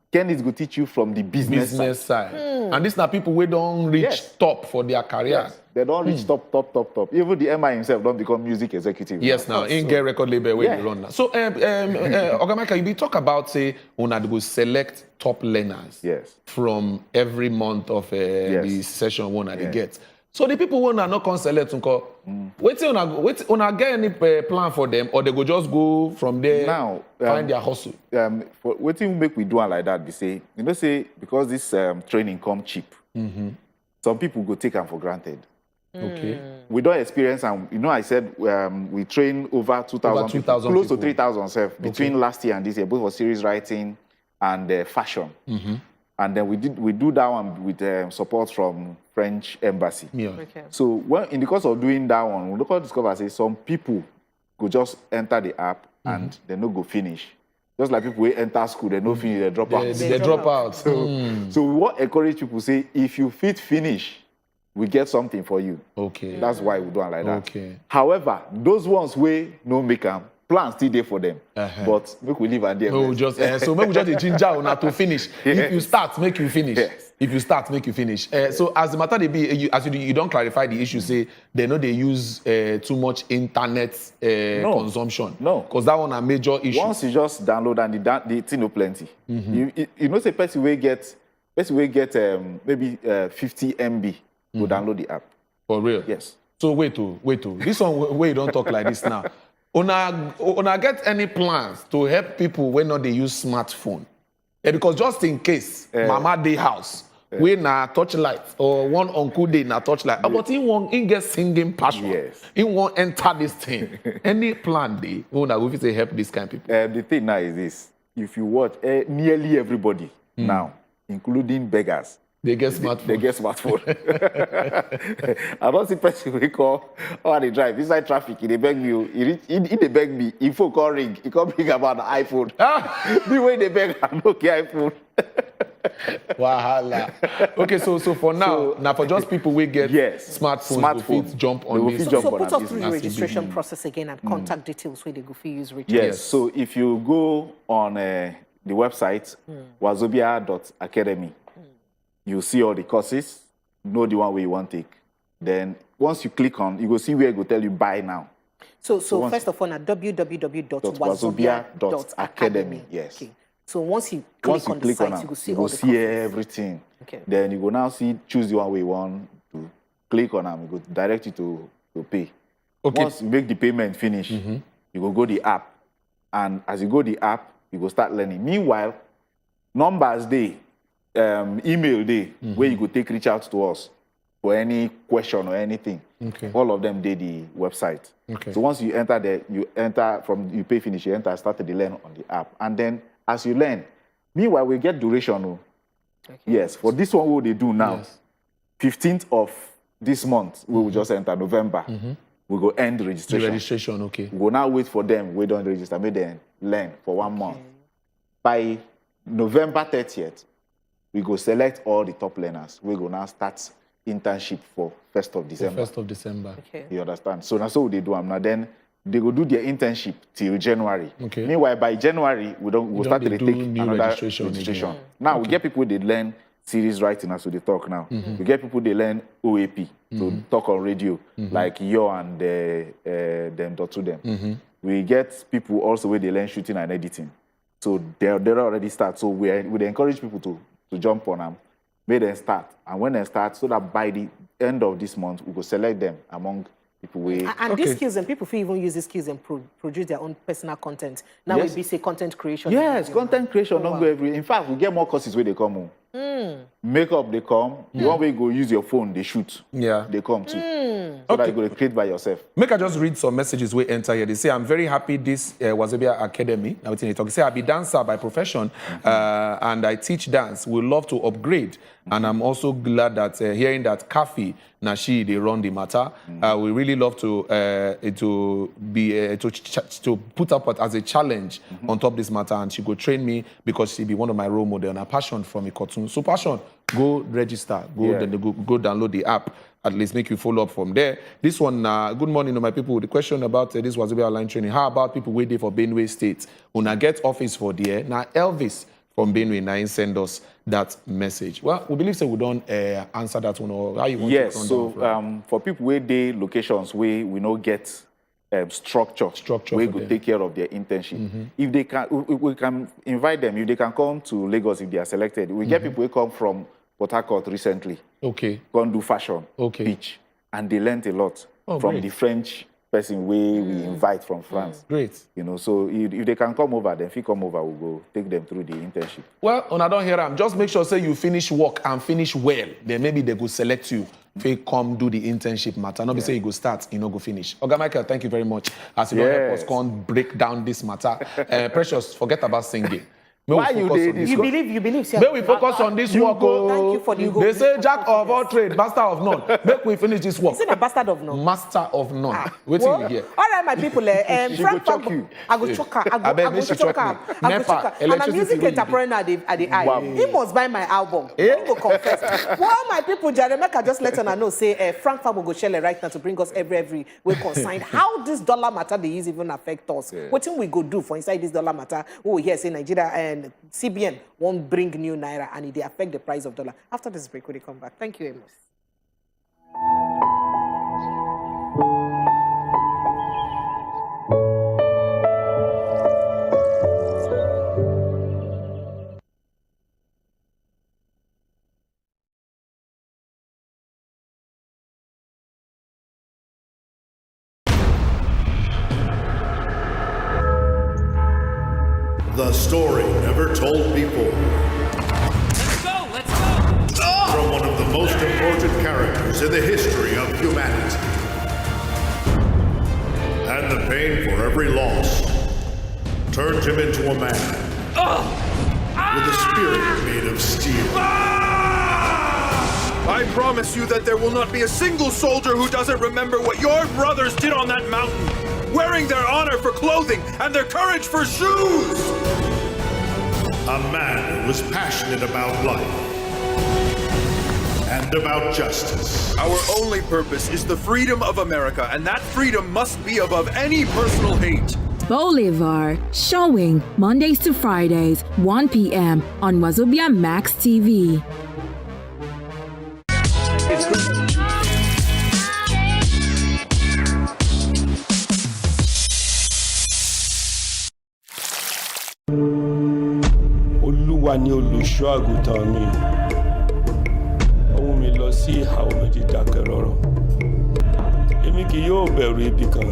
Kenny's will teach you from the business side. And these are people who don't reach top for their career. Yes. They don't reach top. Even the MI himself don't become music executive. Yes, now in get record label where they run now. So, Ogamaka, you talk about say una go select top learners. From every month of the session one they get. So the people who are not going to select, wait till una get any plan for them, or they go just go from there now find their hustle. What you make we do like that? They say, because this training come cheap. Some people go take them for granted. Okay. We don't experience, and I said we train over 2,000 close to 3,000 between last year and this year, both for series writing and fashion. And then we do that one with support from French embassy. So in the course of doing that one, we look at discover say some people go just enter the app and they no go finish. Just like people who enter school, they no finish, they drop out. They drop out. So we want to encourage people say, if you fit finish, we get something for you. Okay. That's why we do it like that. Okay. However, those ones where no make them, plan still there for them. But make we leave and there. So make we just ginger una to finish. If you start, make you finish. If you start, make you finish. So as the matter they be, you don't clarify the issue, say they know they use too much internet consumption. No. Because that one a major issue. Once you just download and the thing no plenty. You know say person will get maybe 50 MB to download the app. For real? Yes. So wait. This one where you don't talk like this now. Una get any plans to help people when not they use smartphone? Because just in case mama dey house, we na touchlight or one uncle dey na touchlight. But he get singing passion. He won't enter this thing. Any plan dey? Una go fit say help this kind of people. The thing now is this: if you watch nearly everybody now, including beggars, they get smartphone. They get smartphone. I don't see person we call they drive inside traffic. They beg me. They beg me. If phone call ring, he come bring about the iPhone. The way they beg, I no okay iPhone. Wahala. Okay, so for now for just people we get smartphones, go fit jump on this. So put us through the registration process again and contact details where they go fit use register. Yes. So if you go on the website wazobia.academy. You see all the courses, know the one where you want to take. Then once you click on, you go see where it will tell you buy now. So first of all, at www.wazobia.academy. Yes. Okay. So once you click on the site, you will see all the courses. Everything. Okay. Then you go now choose the one where you want to click on them. You go direct you to pay. Okay. Once you make the payment finish, you go the app. And as you go the app, you go start learning. Meanwhile, numbers day. Email day where you could reach out to us for any question or anything. Okay. All of them did the website. Okay. So once you enter there, you pay finish, you start to learn on the app. And then as you learn, meanwhile we get duration. Okay. Yes, for this one what they do now, 15th of this month, we will just enter November. We go end registration. The registration, okay. We go now wait for them, we don't register, make them learn for 1 month. By November 30th, we go select all the top learners. We go now start internship for 1st of December. 1st of December. Okay. You understand? So that's what they do. Now then they go do their internship till January. Okay. Meanwhile, by January, we'll start to take new another registration. Now we get people they learn series writing as we talk now. We get people they learn OAP to talk on radio, like Yo and them to them. We get people also where they learn shooting and editing. So they're already start. So we encourage people to jump on them, make them start. And when they start, so that by the end of this month, we will select them among people we... And these skills, and people feel even use these skills and produce their own personal content. Now we be say content creation. Yes, content creation don't go every... In fact, we get more courses where they come home. Makeup, they come. The one way you go use your phone, they shoot. Yeah. They come too. So that you go to create by yourself. Make I just read some messages we enter here. They say, I'm very happy this Wazobia Academy. Now they talk. They say, I be dancer by profession and I teach dance. We love to upgrade. And I'm also glad that hearing that Kafi, Nashi, they run the matter. We really love to put up as a challenge on top of this matter. And she go train me because she be one of my role models. And her passion from a cartoon. So passion, go register, then go download the app. At least make you follow up from there. This one, good morning to my people. The question about this Wazobia online training. How about people waiting for Benue State? When I get office for there, now Elvis from Benue now send us that message. Well, we believe we don't answer that one, or how you want to Yes, so for people where they locations where we don't get structure we go take care of their internship. If they can, we can invite them. If they can come to Lagos, if they are selected, we get people who come from Port Harcourt recently. Go and do fashion, pitch, and they learned a lot from the French person we invite from France. Great. You know, so if they can come over, then if you come over, we'll go take them through the internship. Well, when I don't hear them, just make sure say you finish work and finish well. Then maybe they go select you. If you come do the internship matter, not be say you go start, you know, go finish. Oga Michael, thank you very much. As you don't help us come break down this matter. Precious, forget about singing. Why you believe? May we focus on this work. Thank you for the They say jack of all trade, master of none. Make we finish this work. Is it a bastard of none? Master of none. Wait till you hear. All right, my people. Frank choke you. I go choke her. I go choke her. I'm a music entrepreneur at the eye. Wow. He must buy my album. He go confess. Well, my people, Jeremiah just let her know. Say Frank Fabo go share right now to bring us every way consigned. How this dollar matter they use even affect us? What thing we go do for inside this dollar matter? Oh, here say Nigeria and CBN won't bring new naira and it affect the price of dollar. After this break, we come back. Thank you, Amos. The story never told before. Let's go! From one of the most important characters in the history of humanity. And the pain for every loss turned him into a man with a spirit made of steel. I promise you that there will not be a single soldier who doesn't remember what your brothers did on that mountain, wearing their honor for clothing and their courage for shoes. A man who was passionate about life and about justice. Our only purpose is the freedom of America, and that freedom must be above any personal hate. Bolivar, showing Mondays to Fridays, 1 p.m. on Wazobia Max TV. Olúwa ni olùṣọ́ àgùntàn mi. Ó mú mi lọ sí ìhà omi dídákẹ́ rọ́rọ́. Èmi kì yóò bẹ̀rù ibi kan.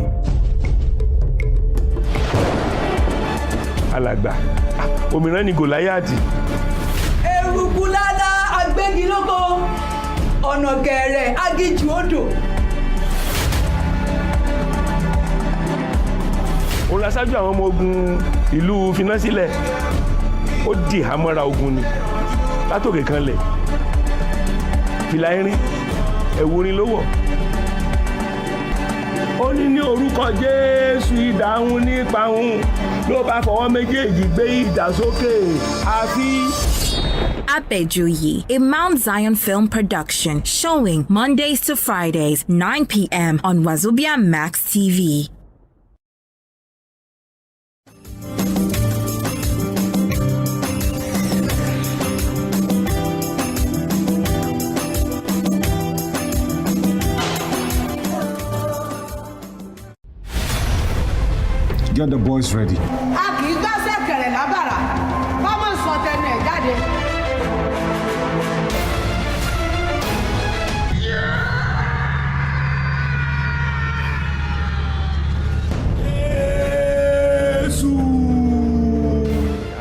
Alàgbà, òmíràn ni Gòláyàtì. Eruku lálá agbégilógo, ọ̀nà gẹ̀rẹ̀ agíjù odò. Ó lọ ṣáájú àwọn ọmọ ogun ìlú Finasílẹ̀. Ó di ìhámọ́ra ogun ni látòkè kan lẹ̀. Fìlà irin, ẹ̀wù orin ló wọ̀. Ó ní ní orúkọ Jésù idà òun nípa òun ló bá fọwọ́ méjèèjì gbé idà sókè àfi. Abejoye, a Mount Zion film production, showing Mondays to Fridays, 9 p.m. on Wazobia Max TV. get the boys ready.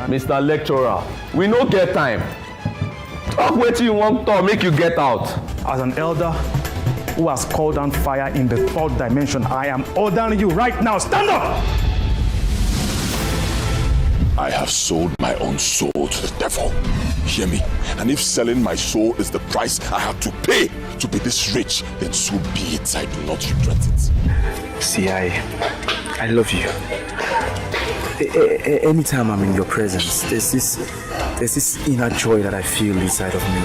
Mr. Lecturer, we no get time. Talk wetin you want to make you get out. As an elder who has called down fire in the third dimension, I am ordering you right now, stand up! I have sold my own soul to the devil. Hear me? And if selling my soul is the price I have to pay to be this rich, then so be it. I do not regret it. See, I love you. Anytime I'm in your presence, there's this inner joy that I feel inside of me.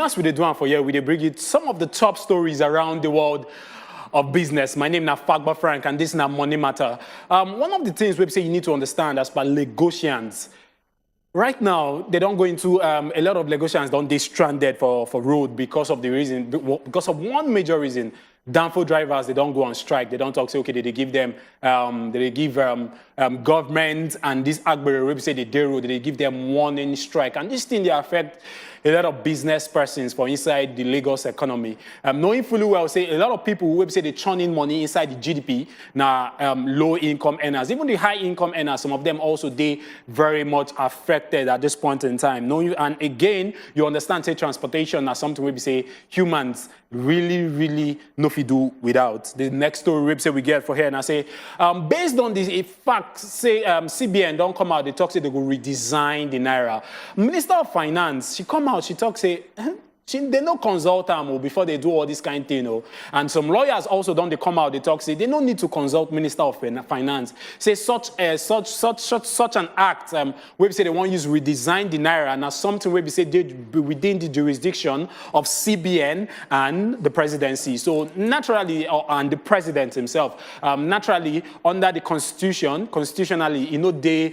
As we do for here, we bring you some of the top stories around the world of business. My name is Fagba Frank, and this is Money Matter. One of the things we say you need to understand as per Lagosians, right now they don't go into a lot of Lagosians don't they stranded for road because of one major reason. Danfo drivers, they don't go on strike. They don't talk, say, okay, they give them, they give government and this Agbere, say they road, they give them warning strike. And this thing, they affect a lot of business persons for inside the Lagos economy. Knowing fully well, say a lot of people who say they churn in money inside the GDP, now low income earners, even the high income earners, some of them also, they very much affected at this point in time. And again, you understand, say transportation as something we say humans really no fi do without. The next story we get for here, and I say, based on this fact, say CBN don't come out, they talk, say they go redesign the Naira. Minister of Finance, she come out, she talk, say, they no consult them before they do all this kind of thing. And some lawyers also don't they come out, they talk, say they don't need to consult Minister of Finance. Say such an act, we say they want to use redesign the Naira, and as something we say within the jurisdiction of CBN and the presidency. So naturally, and the president himself, naturally under the constitution, constitutionally, they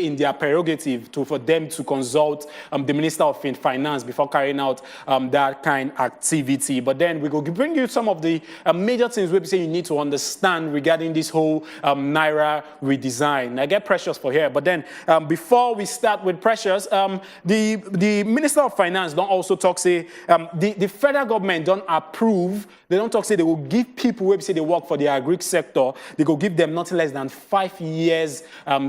in their prerogative for them to consult the Minister of Finance before carrying out that kind of activity. But then we go bring you some of the major things we say you need to understand regarding this whole Naira redesign. I get Precious for here, but then before we start with Precious, the Minister of Finance don't also talk, say, the federal government don't approve, they don't talk, say they will give people who say they work for the agri sector, they go give them nothing less than 5 years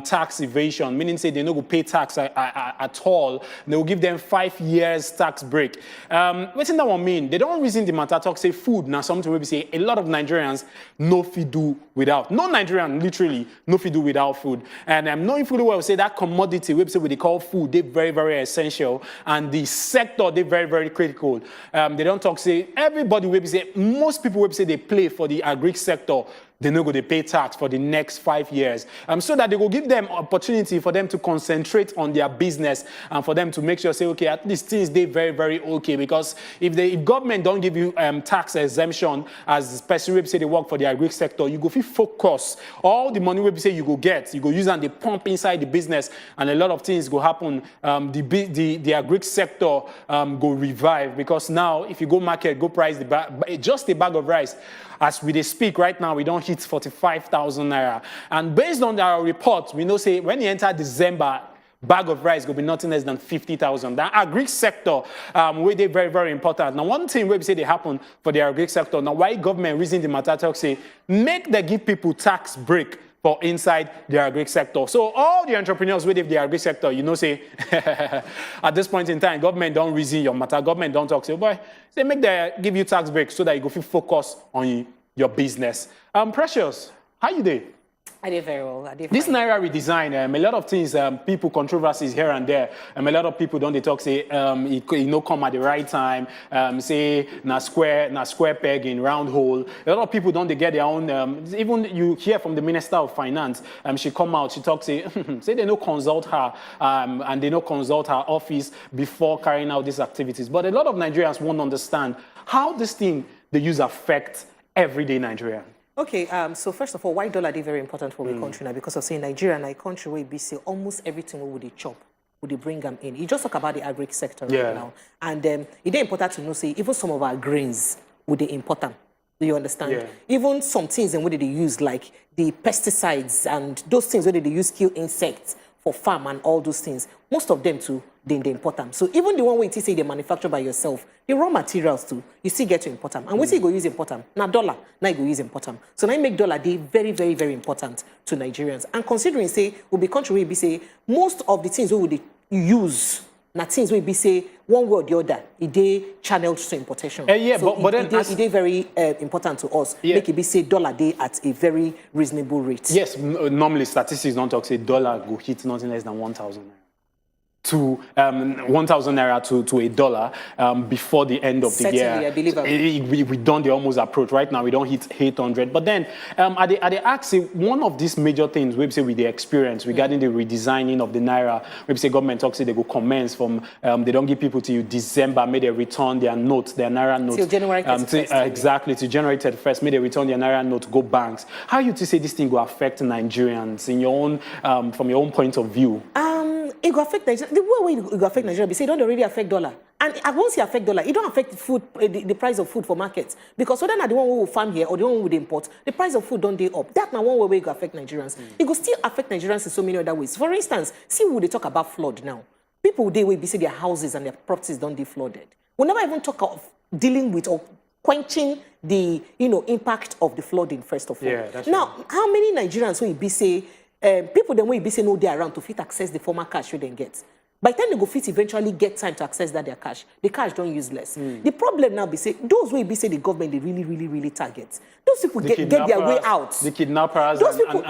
tax evasion, meaning say they no go pay tax at all. They will give them 5 years tax break. What's that one mean? They don't reason the matter talk, say food now something we say a lot of Nigerians no fi do without. No Nigerian literally no fi do without food. And knowing fully well say that commodity we say what they call food, they very essential, and the sector they very critical. They don't talk, say everybody we say most people we say they play for the agri sector. They no go they pay tax for the next 5 years. So that they will give them opportunity for them to concentrate on their business and for them to make sure, say, okay, at least things they very okay. Because if government don't give you tax exemption as person will say they work for the agri sector, you go focus. All the money will say you go get, you go use and they pump inside the business, and a lot of things go happen. The agri sector go revive, because now if you go market, go price just a bag of rice. As we speak right now, we don't hit 45,000 naira. And based on our report, we know say when you enter December, bag of rice will be nothing less than 50,000. The agri sector, where they very, very important. Now, one thing we say they happen for the agri sector. Now, why government reason the matter talk say make them give people tax break for inside the agri sector. So all the entrepreneurs within the agri sector, you know, say at this point in time, government don't reason your matter. Government don't talk. Say, boy, say make them give you tax break so that you go focus on your business. Precious, how you doing? I did very well. This Naira redesign, a lot of things, people controversies here and there. A lot of people don't they talk say it no come at the right time. Say na square peg in round hole. A lot of people don't they get their own. Even you hear from the Minister of Finance, she come out, she talk say say they no consult her and they no consult her office before carrying out these activities. But a lot of Nigerians won't understand how this thing they use affect everyday Nigerian. Okay, so first of all, why dollar is very important for the country now? Because of saying Nigeria and a country where we say almost everything we would chop, would they bring them in. You just talk about the agri sector right now. And it is important to know, say, even some of our grains would they import them. Do you understand? Yeah. Even some things and what they use, like the pesticides and those things where they use kill insects for farm and all those things, most of them too, they import them. So even the one where you say they manufacture by yourself, the raw materials too, you still get to import them. And when you go use import them, now dollar, now you go use import them. So now you make dollar, they very, very, very important to Nigerians. And considering, say, will be country where we say, most of the things we would use, now things will be say, one way or the other, it channeled to importation. So but then it is very important to us. Yeah. Make it be say dollar day at a very reasonable rate. Yes, normally statistics don't talk say dollar go hit nothing less than 1,000 naira. To 1,000 naira to a dollar before the end of the year. I believe we done the almost approach. Right now, we don't hit 800. But then, at the ask, one of these major things we say with the experience regarding the redesigning of the naira, we say government talks say they go commence from, they don't give people till December, may they return their notes, their naira notes. Till January 31st. Exactly, to January 31st, may they return their naira note, go banks. How you to say this thing will affect Nigerians in your own, from your own point of view? It will affect Nigeria. The way it will affect Nigeria, say it don't already affect dollar. And once you affect dollar, it don't affect food, the price of food for markets. Because whether not the one who will farm here or the one who would import, the price of food don't day up. That's not one way it will affect Nigerians. It will still affect Nigerians in so many other ways. For instance, see when they talk about flood now. People they will be say their houses and their properties don't be flooded. We'll never even talk of dealing with or quenching the impact of the flooding first of all. Yeah, that's now, right. how many Nigerians will be say people then will be say no they around to fit access the former cash we then get. By the time they go fit eventually get time to access that their cash, the cash don't use less. The problem now be say those will be say the government they really target. Those people get their way out. The kidnappers those people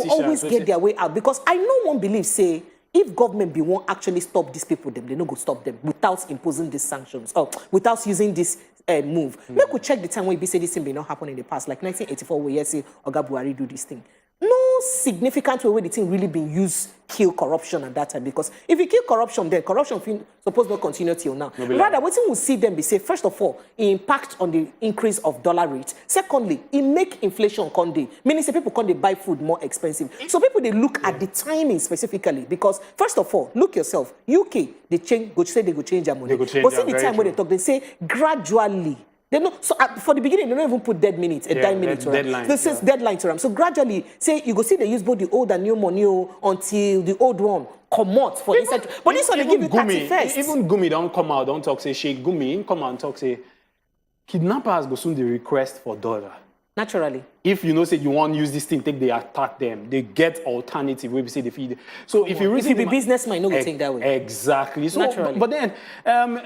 always politicians, get their way out because I know one believe say if government be won't actually stop these people, they no go stop them without imposing these sanctions or without using this move. Make we check the time when we say this thing be not happen in the past, like 1984 where you say Oga Buhari do this thing. No significant way where the thing really been used kill corruption at that time because if you kill corruption, then corruption supposed not continue till now. Rather, what we see them be say first of all, it impact on the increase of dollar rate. Secondly, it make inflation come day, meaning say people come buy food more expensive. So people they look at the timing specifically because first of all, look yourself. UK they change, go say they go change their money, but see the time when they talk, they say gradually. They know, so for the beginning, they don't even put dead minutes, time minute to them. This is deadline to them. So gradually, say you go see they use both the old and new money until the old one come out for inside. But this one they give you 31st. Even Gumi don't come out, don't talk say Sheikh Gumi, come out and talk say kidnappers go soon the request for dollar. Naturally. If you know say you want to use this thing, take they attack them. They get alternative where we say they feed. So if you be businessman, no go think that way. Exactly. So, naturally. But then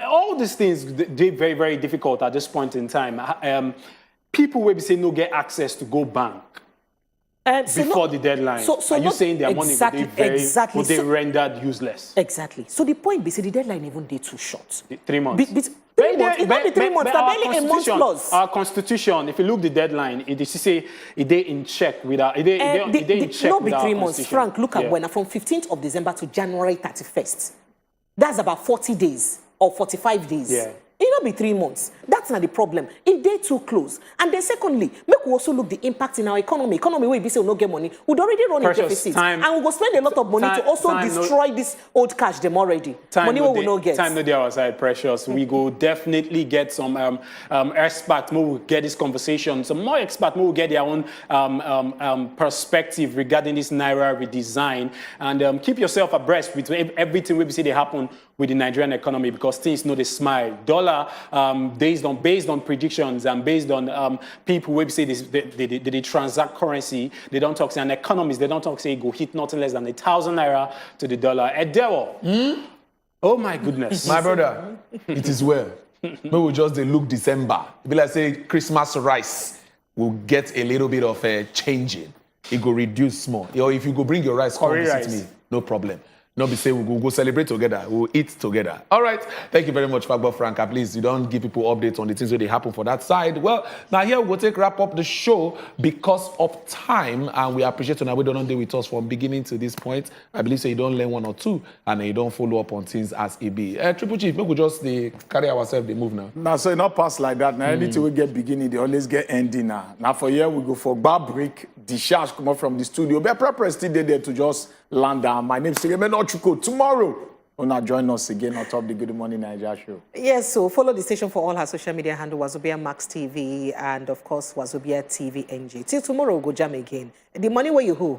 all these things they very, very difficult at this point in time. People will be saying no get access to go bank before the deadline. So are you saying their money would they rendered useless? Exactly. So the point be say the deadline even day too short. 3 months. 3 months. It not be 3 months. It's barely a month plus. Our constitution, if you look the deadline, it is say it is in check with our. It in check not with be our 3 months. Frank, look at when from 15th of December to January 31st. That's about 40 days or 45 days. Yeah. It not be 3 months. That's not the problem. If they too close. And then secondly, make we also look the impact in our economy. Economy where we say we no get money. We'd already run a deficit. And we go spend a lot of money to also destroy this old cash them already. Money we will not get. Time no dey our side, Precious. We go definitely get some experts who will get this conversation. Some more experts who will get their own perspective regarding this Naira redesign. And keep yourself abreast with everything we see they happen with the Nigerian economy, because things know they smile. Dollar, based on predictions and based on people who say they transact currency, they don't talk, and economists, they don't talk, say go hit nothing less than 1,000 naira to the dollar. Oh my goodness. My brother, it is well. Maybe we just look December. It be like say Christmas rice will get a little bit of a changing. It go reduce small. Or if you go bring your rice, come visit me, no problem. Not be say we'll go celebrate together, we'll eat together. All right. Thank you very much, Fagba Franca. Please, you don't give people updates on the things that they happen for that side. Well, now here we'll wrap up the show because of time, and we appreciate you now. We don't do with us from beginning to this point. I believe so you don't learn one or two, and you don't follow up on things as it be. Triple Chief, maybe we just carry ourselves, they move now. Now, so it not pass like that. Now, anything we get beginning, they always get ending now. Now, for here, we go for bar break. The charge come up from the studio. Be a still there to just land down. My name is Sigeme Nochuko. Tomorrow, Una join us again on top of the Good Morning Naija show. Yes, so follow the station for all her social media handle, Wazobia Max TV, and of course, Wazobia TV NG. Till tomorrow, we'll go jam again. The money where you who?